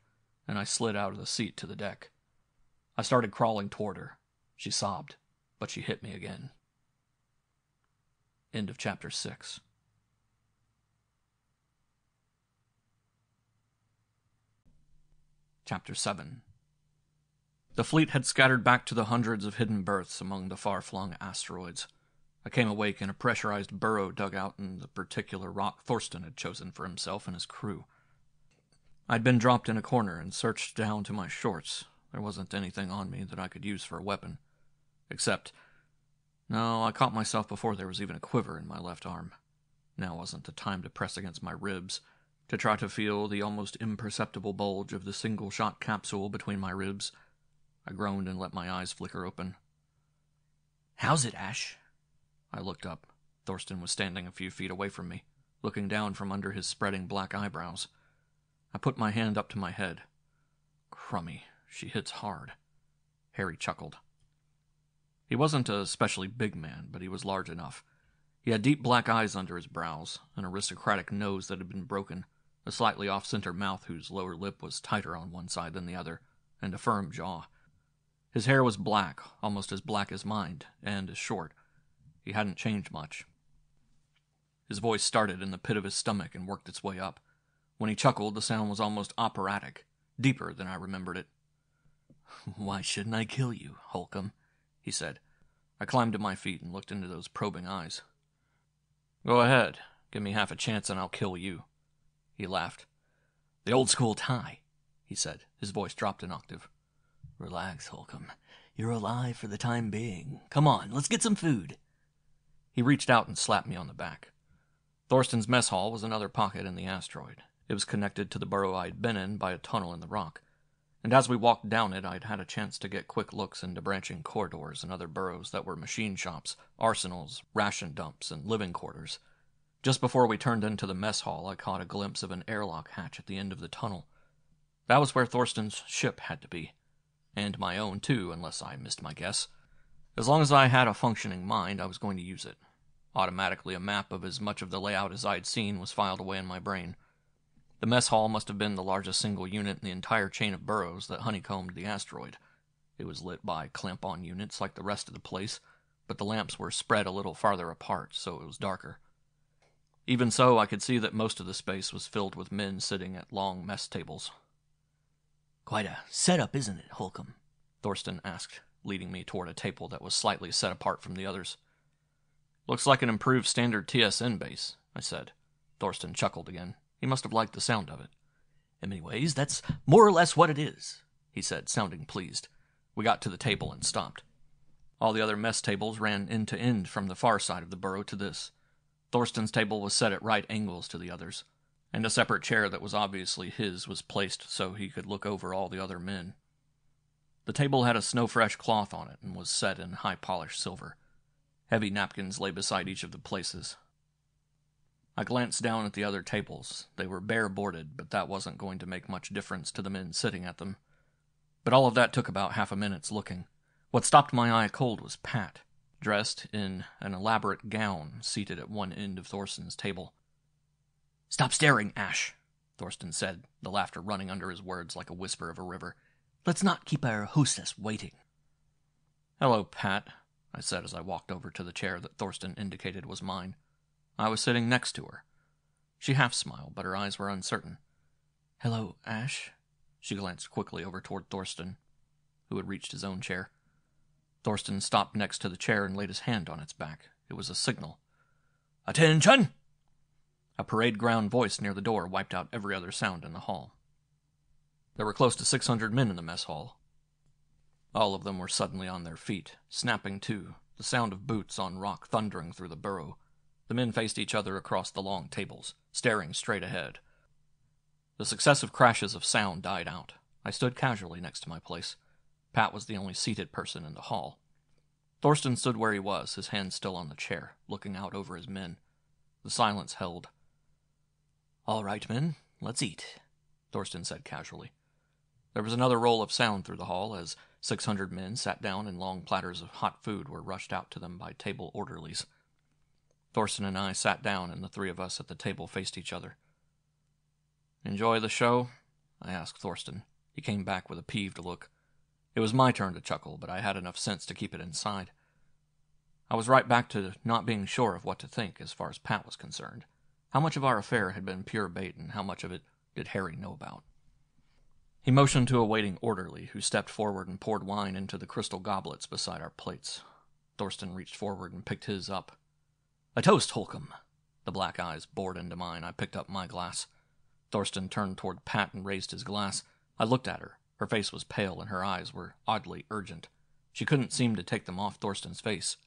and I slid out of the seat to the deck. I started crawling toward her. She sobbed, but she hit me again. End of chapter 6. Chapter 7. The fleet had scattered back to the hundreds of hidden berths among the far-flung asteroids. I came awake in a pressurized burrow dug out in the particular rock Thorsten had chosen for himself and his crew. I'd been dropped in a corner and searched down to my shorts. There wasn't anything on me that I could use for a weapon. Except, no, I caught myself before there was even a quiver in my left arm. Now wasn't the time to press against my ribs, to try to feel the almost imperceptible bulge of the single-shot capsule between my ribs. I groaned and let my eyes flicker open. "How's it, Ash?" I looked up. Thorsten was standing a few feet away from me, looking down from under his spreading black eyebrows. I put my hand up to my head. Crummy, she hits hard. Harry chuckled. He wasn't a especially big man, but he was large enough. He had deep black eyes under his brows, an aristocratic nose that had been broken, a slightly off-center mouth whose lower lip was tighter on one side than the other, and a firm jaw. His hair was black, almost as black as mine, and as short. He hadn't changed much. His voice started in the pit of his stomach and worked its way up. When he chuckled, the sound was almost operatic, deeper than I remembered it. "Why shouldn't I kill you, Holcomb?" he said. I climbed to my feet and looked into those probing eyes. "Go ahead. Give me half a chance and I'll kill you." He laughed. "The old school tie," he said. His voice dropped an octave. "Relax, Holcomb. You're alive for the time being. Come on, let's get some food." He reached out and slapped me on the back. Thorsten's mess hall was another pocket in the asteroid. It was connected to the burrow I'd been in by a tunnel in the rock, and as we walked down it, I'd had a chance to get quick looks into branching corridors and other burrows that were machine shops, arsenals, ration dumps, and living quarters. Just before we turned into the mess hall, I caught a glimpse of an airlock hatch at the end of the tunnel. That was where Thorsten's ship had to be. And my own, too, unless I missed my guess. As long as I had a functioning mind, I was going to use it. Automatically, a map of as much of the layout as I'd seen was filed away in my brain. The mess hall must have been the largest single unit in the entire chain of burrows that honeycombed the asteroid. It was lit by clamp-on units like the rest of the place, but the lamps were spread a little farther apart, so it was darker. Even so, I could see that most of the space was filled with men sitting at long mess tables. "Quite a setup, isn't it, Holcomb?" Thorsten asked, leading me toward a table that was slightly set apart from the others. "Looks like an improved standard TSN base," I said. Thorsten chuckled again. He must have liked the sound of it. "In many ways, that's more or less what it is," he said, sounding pleased. We got to the table and stopped. All the other mess tables ran end to end from the far side of the burrow to this. Thorsten's table was set at right angles to the others, and a separate chair that was obviously his was placed so he could look over all the other men. The table had a snow-fresh cloth on it and was set in high-polished silver. Heavy napkins lay beside each of the places. I glanced down at the other tables. They were bare-boarded, but that wasn't going to make much difference to the men sitting at them. But all of that took about half a minute's looking. What stopped my eye cold was Pat, dressed in an elaborate gown, seated at one end of Thorsten's table. "Stop staring, Ash," Thorsten said, the laughter running under his words like a whisper of a river. "Let's not keep our hostess waiting." "Hello, Pat," I said as I walked over to the chair that Thorsten indicated was mine. I was sitting next to her. She half-smiled, but her eyes were uncertain. "Hello, Ash." She glanced quickly over toward Thorsten, who had reached his own chair. Thorsten stopped next to the chair and laid his hand on its back. It was a signal. "Attention!" A parade ground voice near the door wiped out every other sound in the hall. There were close to 600 men in the mess hall. All of them were suddenly on their feet, snapping to, the sound of boots on rock thundering through the burrow. The men faced each other across the long tables, staring straight ahead. The successive crashes of sound died out. I stood casually next to my place. Pat was the only seated person in the hall. Thorsten stood where he was, his hand still on the chair, looking out over his men. The silence held. "All right, men, let's eat," Thorsten said casually. There was another roll of sound through the hall as 600 men sat down and long platters of hot food were rushed out to them by table orderlies. Thorsten and I sat down, and the three of us at the table faced each other. "Enjoy the show?" I asked Thorsten. He came back with a peeved look. It was my turn to chuckle, but I had enough sense to keep it inside. I was right back to not being sure of what to think as far as Pat was concerned. How much of our affair had been pure bait, and how much of it did Harry know about? He motioned to a waiting orderly, who stepped forward and poured wine into the crystal goblets beside our plates. Thorsten reached forward and picked his up. "A toast, Holcomb." The black eyes bored into mine. I picked up my glass. Thorsten turned toward Pat and raised his glass. I looked at her. Her face was pale and her eyes were oddly urgent. She couldn't seem to take them off Thorsten's face.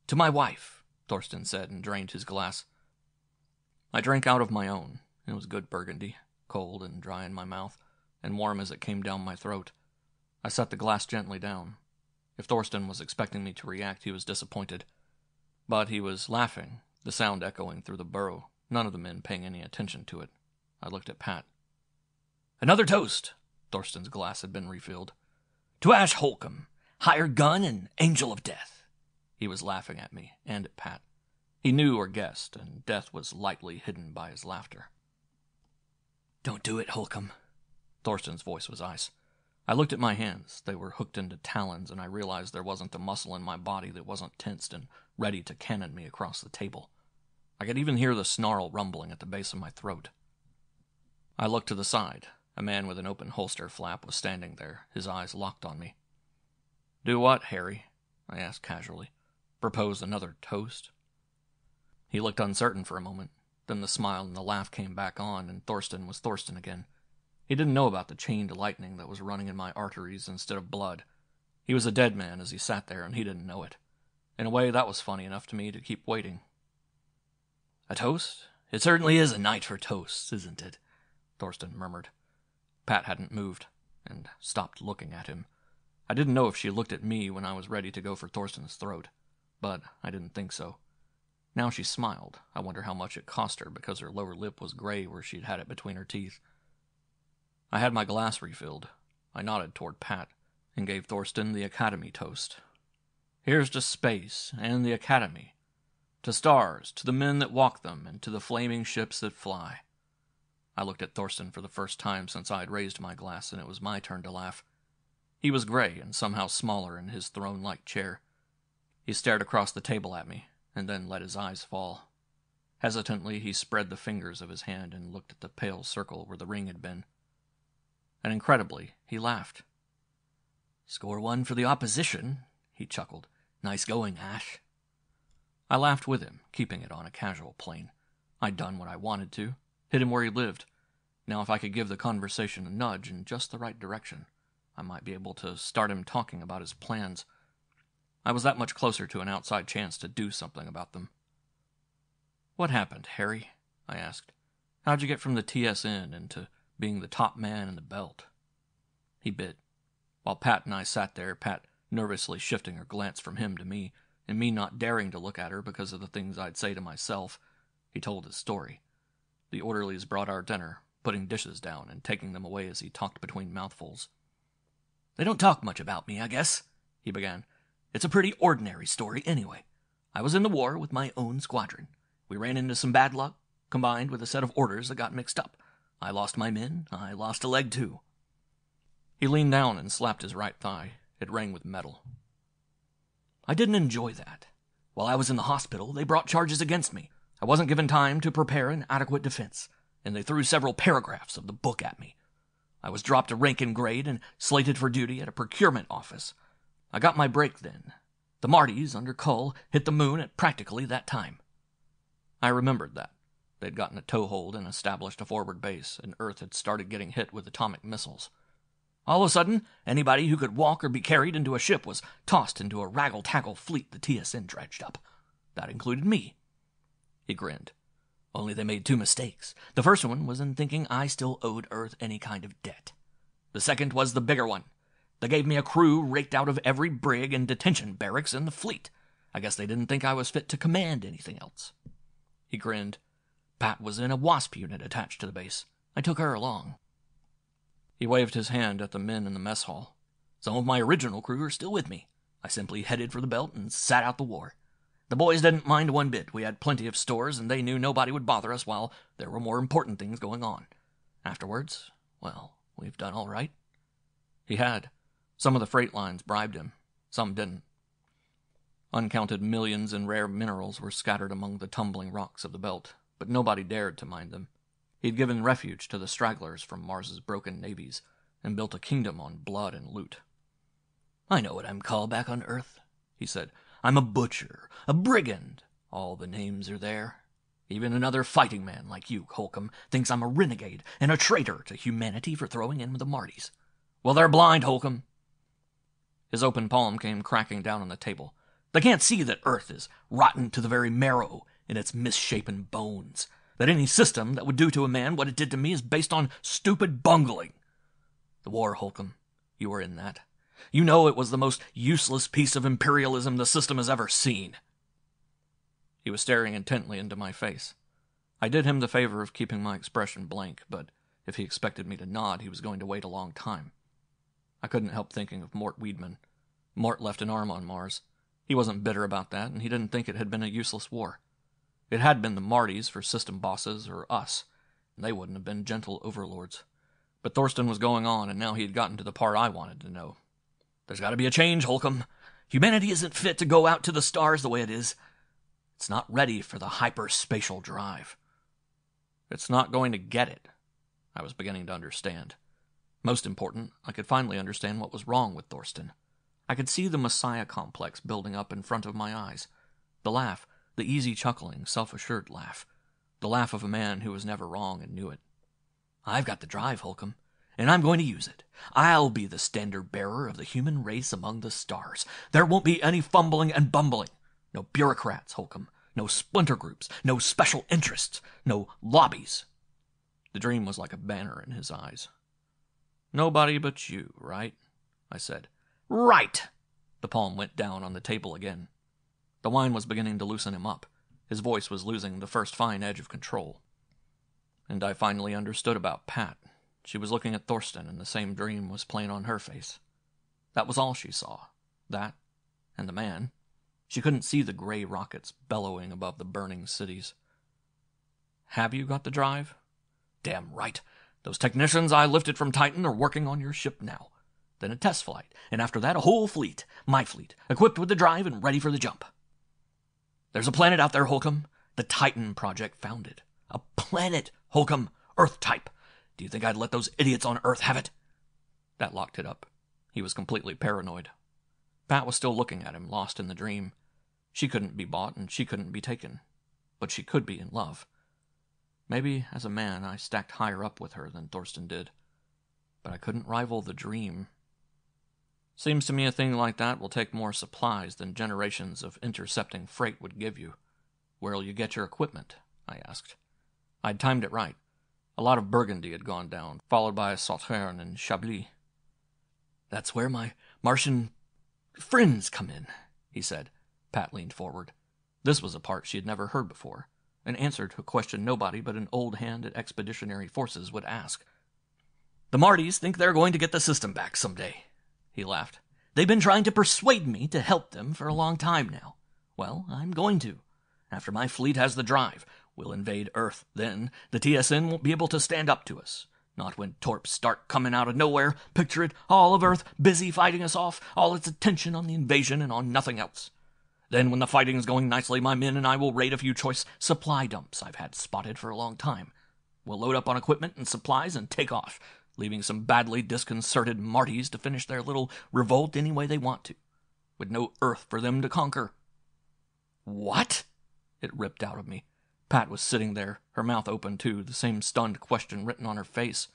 "To my wife," Thorsten said and drained his glass. I drank out of my own. It was good burgundy, cold and dry in my mouth, and warm as it came down my throat. I set the glass gently down. If Thorsten was expecting me to react, he was disappointed. But he was laughing, the sound echoing through the burrow, none of the men paying any attention to it. I looked at Pat. "Another toast." Thorsten's glass had been refilled. "To Ash Holcomb, hired gun and angel of death." He was laughing at me and at Pat. He knew or guessed, and death was lightly hidden by his laughter. "Don't do it, Holcomb." Thorsten's voice was ice. I looked at my hands. They were hooked into talons, and I realized there wasn't a muscle in my body that wasn't tensed and ready to cannon me across the table. I could even hear the snarl rumbling at the base of my throat. I looked to the side. A man with an open holster flap was standing there, his eyes locked on me. "Do what, Harry?" I asked casually. "Propose another toast?" He looked uncertain for a moment. Then the smile and the laugh came back on, and Thorsten was Thorsten again. He didn't know about the chained lightning that was running in my arteries instead of blood. He was a dead man as he sat there, and he didn't know it. In a way, that was funny enough to me to keep waiting. "A toast? It certainly is a night for toasts, isn't it?" Thorsten murmured. Pat hadn't moved, and stopped looking at him. I didn't know if she looked at me when I was ready to go for Thorsten's throat, but I didn't think so. Now she smiled. I wonder how much it cost her, because her lower lip was gray where she'd had it between her teeth. I had my glass refilled. I nodded toward Pat, and gave Thorsten the Academy toast. "Here's to space and the Academy. To stars, to the men that walk them, and to the flaming ships that fly." I looked at Thorsten for the first time since I had raised my glass, and it was my turn to laugh. He was gray and somehow smaller in his throne-like chair. He stared across the table at me, and then let his eyes fall. Hesitantly, he spread the fingers of his hand and looked at the pale circle where the ring had been. And incredibly, he laughed. "Score one for the opposition," he chuckled. "Nice going, Ash." I laughed with him, keeping it on a casual plane. I'd done what I wanted to, hit him where he lived. Now if I could give the conversation a nudge in just the right direction, I might be able to start him talking about his plans. I was that much closer to an outside chance to do something about them. "What happened, Harry?" I asked. "How'd you get from the TSN into being the top man in the belt?" He bit. While Pat and I sat there, Pat nervously shifting her glance from him to me, and me not daring to look at her because of the things I'd say to myself, he told his story. The orderlies brought our dinner, putting dishes down and taking them away as he talked between mouthfuls. "They don't talk much about me, I guess," he began. "It's a pretty ordinary story anyway. I was in the war with my own squadron. We ran into some bad luck, combined with a set of orders that got mixed up. I lost my men. I lost a leg, too." He leaned down and slapped his right thigh. It rang with metal. "I didn't enjoy that. While I was in the hospital, they brought charges against me. I wasn't given time to prepare an adequate defense, and they threw several paragraphs of the book at me. I was dropped a rank and grade and slated for duty at a procurement office. I got my break then. The Martys, under Cull, hit the moon at practically that time." I remembered that. They'd gotten a toehold and established a forward base, and Earth had started getting hit with atomic missiles. All of a sudden, anybody who could walk or be carried into a ship was tossed into a raggle-taggle fleet the TSN dredged up. That included me. He grinned. Only they made two mistakes. The first one was in thinking I still owed Earth any kind of debt. The second was the bigger one. They gave me a crew raked out of every brig and detention barracks in the fleet. I guess they didn't think I was fit to command anything else. He grinned. Pat was in a WASP unit attached to the base. I took her along. He waved his hand at the men in the mess hall. Some of my original crew are still with me. I simply headed for the belt and sat out the war. The boys didn't mind one bit. We had plenty of stores, and they knew nobody would bother us while there were more important things going on. Afterwards, well, we've done all right. He had. Some of the freight lines bribed him. Some didn't. Uncounted millions in rare minerals were scattered among the tumbling rocks of the belt, but nobody dared to mind them. He'd given refuge to the stragglers from Mars's broken navies, and built a kingdom on blood and loot. "I know what I'm called back on Earth," he said. "I'm a butcher, a brigand. All the names are there." Even another fighting man like you, Holcomb, thinks I'm a renegade and a traitor to humanity for throwing in with the Martys. Well, they're blind, Holcomb." His open palm came cracking down on the table. "They can't see that Earth is rotten to the very marrow in its misshapen bones. That any system that would do to a man what it did to me is based on stupid bungling. The war, Holcomb, you were in that. You know it was the most useless piece of imperialism the system has ever seen." He was staring intently into my face. I did him the favor of keeping my expression blank, but if he expected me to nod, he was going to wait a long time. I couldn't help thinking of Mort Weidman. Mort left an arm on Mars. He wasn't bitter about that, and he didn't think it had been a useless war. It had been the Martys for system bosses or us, and they wouldn't have been gentle overlords. But Thorsten was going on, and now he had gotten to the part I wanted to know. "There's got to be a change, Holcomb. Humanity isn't fit to go out to the stars the way it is. It's not ready for the hyperspatial drive." "It's not going to get it." I was beginning to understand. Most important, I could finally understand what was wrong with Thorsten. I could see the Messiah complex building up in front of my eyes. The laugh, the easy chuckling, self-assured laugh. The laugh of a man who was never wrong and knew it. "I've got the drive, Holcomb, and I'm going to use it. I'll be the standard-bearer of the human race among the stars. There won't be any fumbling and bumbling. No bureaucrats, Holcomb. No splinter groups. No special interests. No lobbies." The dream was like a banner in his eyes. "Nobody but you, right?" I said. "Right!" The palm went down on the table again. The wine was beginning to loosen him up. His voice was losing the first fine edge of control. And I finally understood about Pat. She was looking at Thorsten, and the same dream was playing on her face. That was all she saw. That, and the man. She couldn't see the gray rockets bellowing above the burning cities. "Have you got the drive?" "Damn right. Those technicians I lifted from Titan are working on your ship now. Then a test flight, and after that a whole fleet, my fleet, equipped with the drive and ready for the jump. There's a planet out there, Holcomb. The Titan Project found it. A planet, Holcomb, Earth type. Do you think I'd let those idiots on Earth have it?" That locked it up. He was completely paranoid. Pat was still looking at him, lost in the dream. She couldn't be bought and she couldn't be taken. But she could be in love. Maybe, as a man, I stacked higher up with her than Thorsten did. But I couldn't rival the dream. Seems to me a thing like that will take more supplies than generations of intercepting freight would give you. "Where'll you get your equipment?" I asked. I'd timed it right. A lot of Burgundy had gone down, followed by a Sauternes and Chablis. "That's where my Martian friends come in," he said. Pat leaned forward. This was a part she had never heard before, an answer to a question nobody but an old hand at expeditionary forces would ask. "The Martys think they're going to get the system back someday," he laughed. "They've been trying to persuade me to help them for a long time now. Well, I'm going to. After my fleet has the drive, we'll invade Earth. Then the TSN won't be able to stand up to us. Not when torps start coming out of nowhere. Picture it, all of Earth busy fighting us off, all its attention on the invasion and on nothing else. Then when the fighting's going nicely, my men and I will raid a few choice supply dumps I've had spotted for a long time. We'll load up on equipment and supplies and take off, leaving some badly disconcerted Martys to finish their little revolt any way they want to, with no Earth for them to conquer." "What?" It ripped out of me. Pat was sitting there, her mouth open too, the same stunned question written on her face.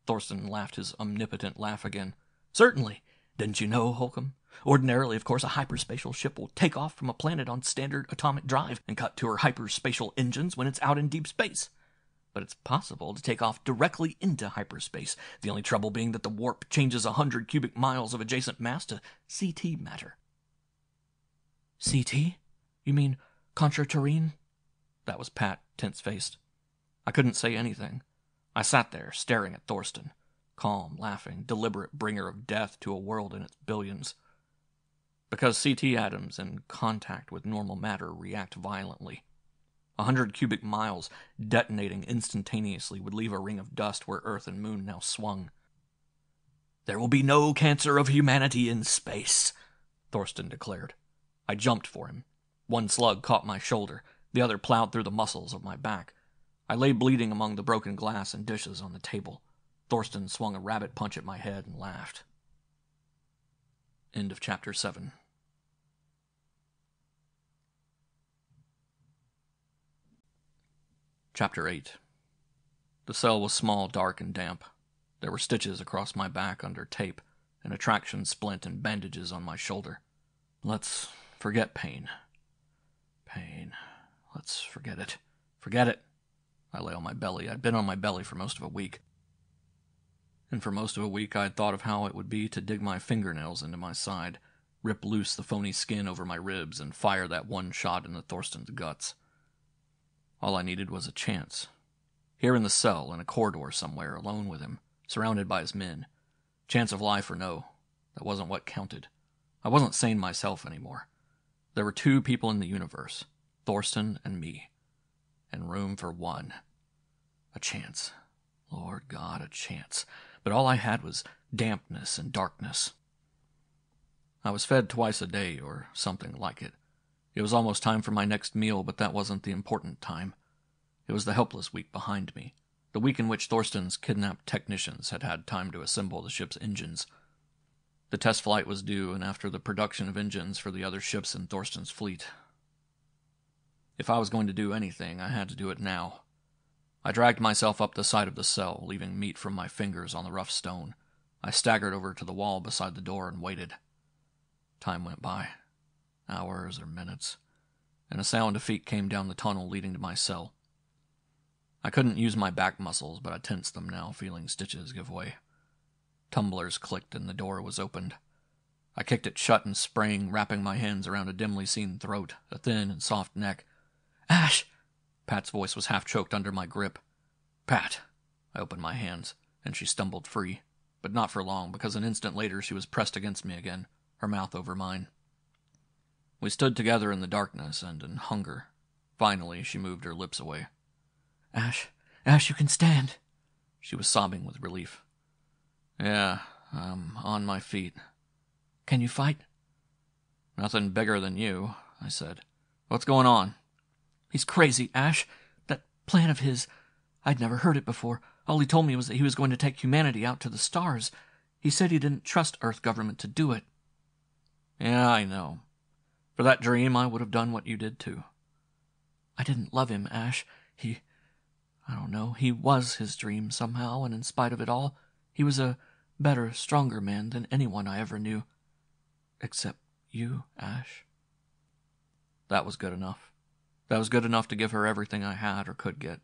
Thorsten laughed his omnipotent laugh again. "Certainly. Didn't you know, Holcomb? Ordinarily, of course, a hyperspatial ship will take off from a planet on standard atomic drive and cut to her hyperspatial engines when it's out in deep space. But it's possible to take off directly into hyperspace, the only trouble being that the warp changes 100 cubic miles of adjacent mass to CT matter." "CT? You mean contraterrene?" That was Pat, tense-faced. I couldn't say anything. I sat there, staring at Thorsten, calm, laughing, deliberate bringer of death to a world in its billions. Because CT atoms in contact with normal matter react violently. 100 cubic miles detonating instantaneously would leave a ring of dust where Earth and Moon now swung. "There will be no cancer of humanity in space," Thorsten declared. I jumped for him. One slug caught my shoulder. The other plowed through the muscles of my back. I lay bleeding among the broken glass and dishes on the table. Thorsten swung a rabbit punch at my head and laughed. End of chapter 7. Chapter 8. The cell was small, dark, and damp. There were stitches across my back under tape, and a traction splint and bandages on my shoulder. Let's forget pain. Pain. Let's forget it. Forget it. I lay on my belly. I'd been on my belly for most of a week. And for most of a week I had thought of how it would be to dig my fingernails into my side, rip loose the phony skin over my ribs, and fire that one shot in the Thorsten's guts. All I needed was a chance. Here in the cell, in a corridor somewhere, alone with him, surrounded by his men. Chance of life or no, that wasn't what counted. I wasn't sane myself anymore. There were two people in the universe, Thorsten and me, and room for one. A chance. Lord God, a chance. But all I had was dampness and darkness. I was fed twice a day, or something like it. It was almost time for my next meal, but that wasn't the important time. It was the helpless week behind me, the week in which Thorsten's kidnapped technicians had had time to assemble the ship's engines. The test flight was due, and after the production of engines for the other ships in Thorsten's fleet. If I was going to do anything, I had to do it now. I dragged myself up the side of the cell, leaving meat from my fingers on the rough stone. I staggered over to the wall beside the door and waited. Time went by. Hours or minutes, and a sound of feet came down the tunnel leading to my cell. I couldn't use my back muscles, but I tensed them now, feeling stitches give way. Tumblers clicked and the door was opened. I kicked it shut and sprang, wrapping my hands around a dimly seen throat, a thin and soft neck. "Ash!" Pat's voice was half-choked under my grip. "Pat!" I opened my hands, and she stumbled free, but not for long, because an instant later she was pressed against me again, her mouth over mine. We stood together in the darkness and in hunger. Finally, she moved her lips away. "Ash, you can stand." She was sobbing with relief. "Yeah, I'm on my feet." "Can you fight?" "Nothing bigger than you," I said. "What's going on?" "He's crazy, Ash. That plan of his, I'd never heard it before. All he told me was that he was going to take humanity out to the stars. He said he didn't trust Earth government to do it." "Yeah, I know. For that dream, I would have done what you did, too." "I didn't love him, Ash. I don't know, he was his dream somehow, and in spite of it all, he was a better, stronger man than anyone I ever knew. Except you, Ash." That was good enough. That was good enough to give her everything I had or could get,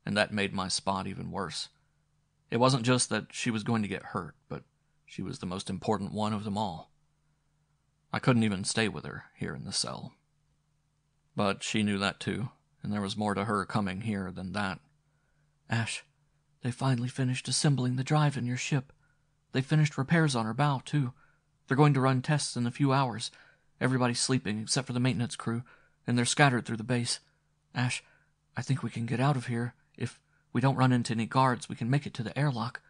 and that made my spot even worse. It wasn't just that she was going to get hurt, but she was the most important one of them all. I couldn't even stay with her here in the cell. But she knew that too, and there was more to her coming here than that. "Ash, they finally finished assembling the drive in your ship. They finished repairs on her bow, too. They're going to run tests in a few hours. Everybody's sleeping except for the maintenance crew, and they're scattered through the base. Ash, I think we can get out of here. If we don't run into any guards, we can make it to the airlock.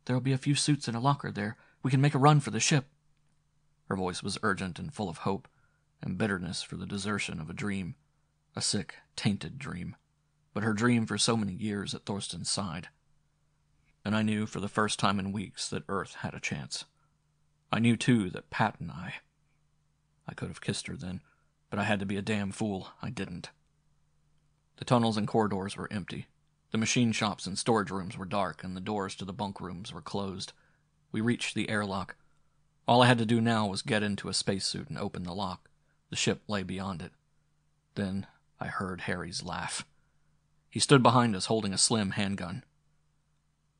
There'll be a few suits in a locker there. We can make a run for the ship." Her voice was urgent and full of hope, and bitterness for the desertion of a dream. A sick, tainted dream. But her dream for so many years at Thorsten's side. And I knew for the first time in weeks that Earth had a chance. I knew, too, that Pat and I could have kissed her then, but I had to be a damn fool. I didn't. The tunnels and corridors were empty. The machine shops and storage rooms were dark, and the doors to the bunk rooms were closed. We reached the airlock. All I had to do now was get into a spacesuit and open the lock. The ship lay beyond it. Then I heard Harry's laugh. He stood behind us holding a slim handgun.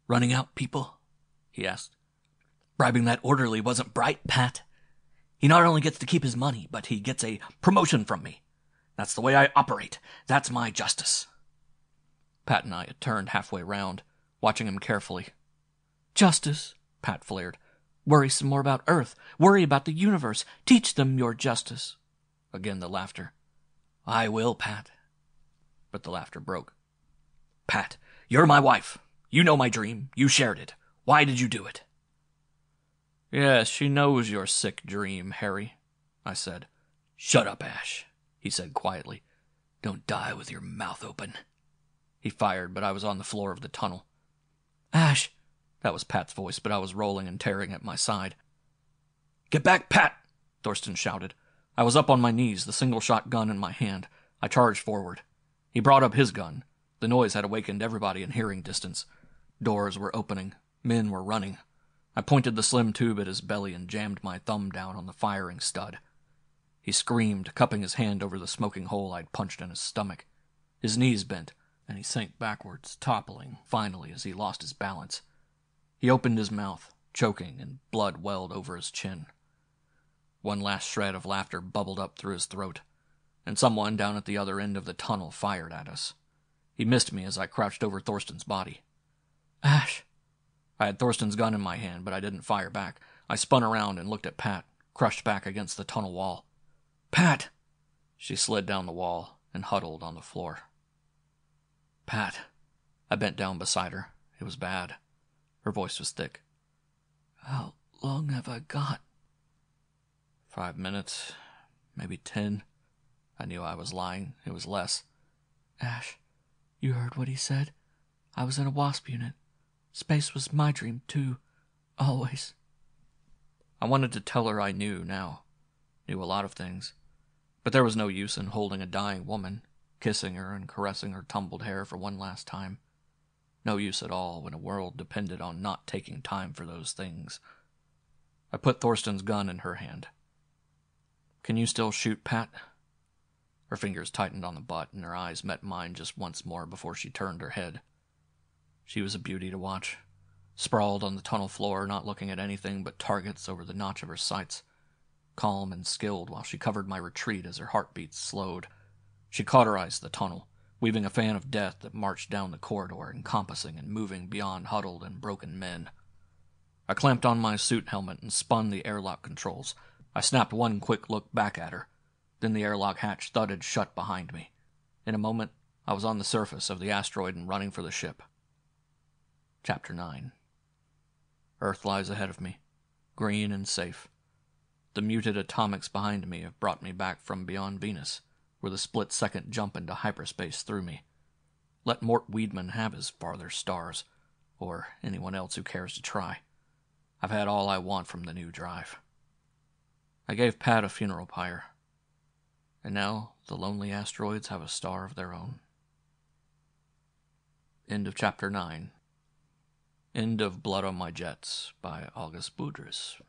"Running out, people?" he asked. "Bribing that orderly wasn't bright, Pat. He not only gets to keep his money, but he gets a promotion from me. That's the way I operate. That's my justice." Pat and I had turned halfway round, watching him carefully. "Justice," Pat flared. "Worry some more about Earth. Worry about the universe. Teach them your justice." Again the laughter. "I will, Pat." But the laughter broke. "Pat, you're my wife. You know my dream. You shared it. Why did you do it?" "Yes, she knows your sick dream, Harry," I said. "Shut up, Ash," he said quietly. "Don't die with your mouth open." He fired, but I was on the floor of the tunnel. "Ash!" That was Pat's voice, but I was rolling and tearing at my side. "Get back, Pat!" Thorsten shouted. I was up on my knees, the single-shot gun in my hand. I charged forward. He brought up his gun. The noise had awakened everybody in hearing distance. Doors were opening. Men were running. I pointed the slim tube at his belly and jammed my thumb down on the firing stud. He screamed, cupping his hand over the smoking hole I'd punched in his stomach. His knees bent, and he sank backwards, toppling, finally, as he lost his balance. He opened his mouth, choking, and blood welled over his chin. One last shred of laughter bubbled up through his throat, and someone down at the other end of the tunnel fired at us. He missed me as I crouched over Thorsten's body. Ash! I had Thorsten's gun in my hand, but I didn't fire back. I spun around and looked at Pat, crushed back against the tunnel wall. Pat! She slid down the wall and huddled on the floor. Pat. I bent down beside her. It was bad. Her voice was thick. How long have I got? 5 minutes, maybe 10. I knew I was lying. It was less. Ash, you heard what he said? I was in a WASP unit. Space was my dream, too. Always. I wanted to tell her I knew now. Knew a lot of things. But there was no use in holding a dying woman, kissing her and caressing her tumbled hair for one last time. No use at all when a world depended on not taking time for those things. I put Thorsten's gun in her hand. Can you still shoot, Pat? Her fingers tightened on the butt, and her eyes met mine just once more before she turned her head. She was a beauty to watch, sprawled on the tunnel floor, not looking at anything but targets over the notch of her sights, calm and skilled while she covered my retreat as her heartbeats slowed. She cauterized the tunnel, weaving a fan of death that marched down the corridor, encompassing and moving beyond huddled and broken men. I clamped on my suit helmet and spun the airlock controls. I snapped one quick look back at her. Then the airlock hatch thudded shut behind me. In a moment, I was on the surface of the asteroid and running for the ship. Chapter 9. Earth lies ahead of me, green and safe. The muted atomics behind me have brought me back from beyond Venus, where the split-second jump into hyperspace threw me. Let Mort Weedman have his farther stars, or anyone else who cares to try. I've had all I want from the new drive. I gave Pat a funeral pyre, and now the lonely asteroids have a star of their own. End of Chapter 9. End of Blood on My Jets by Algis Budrys.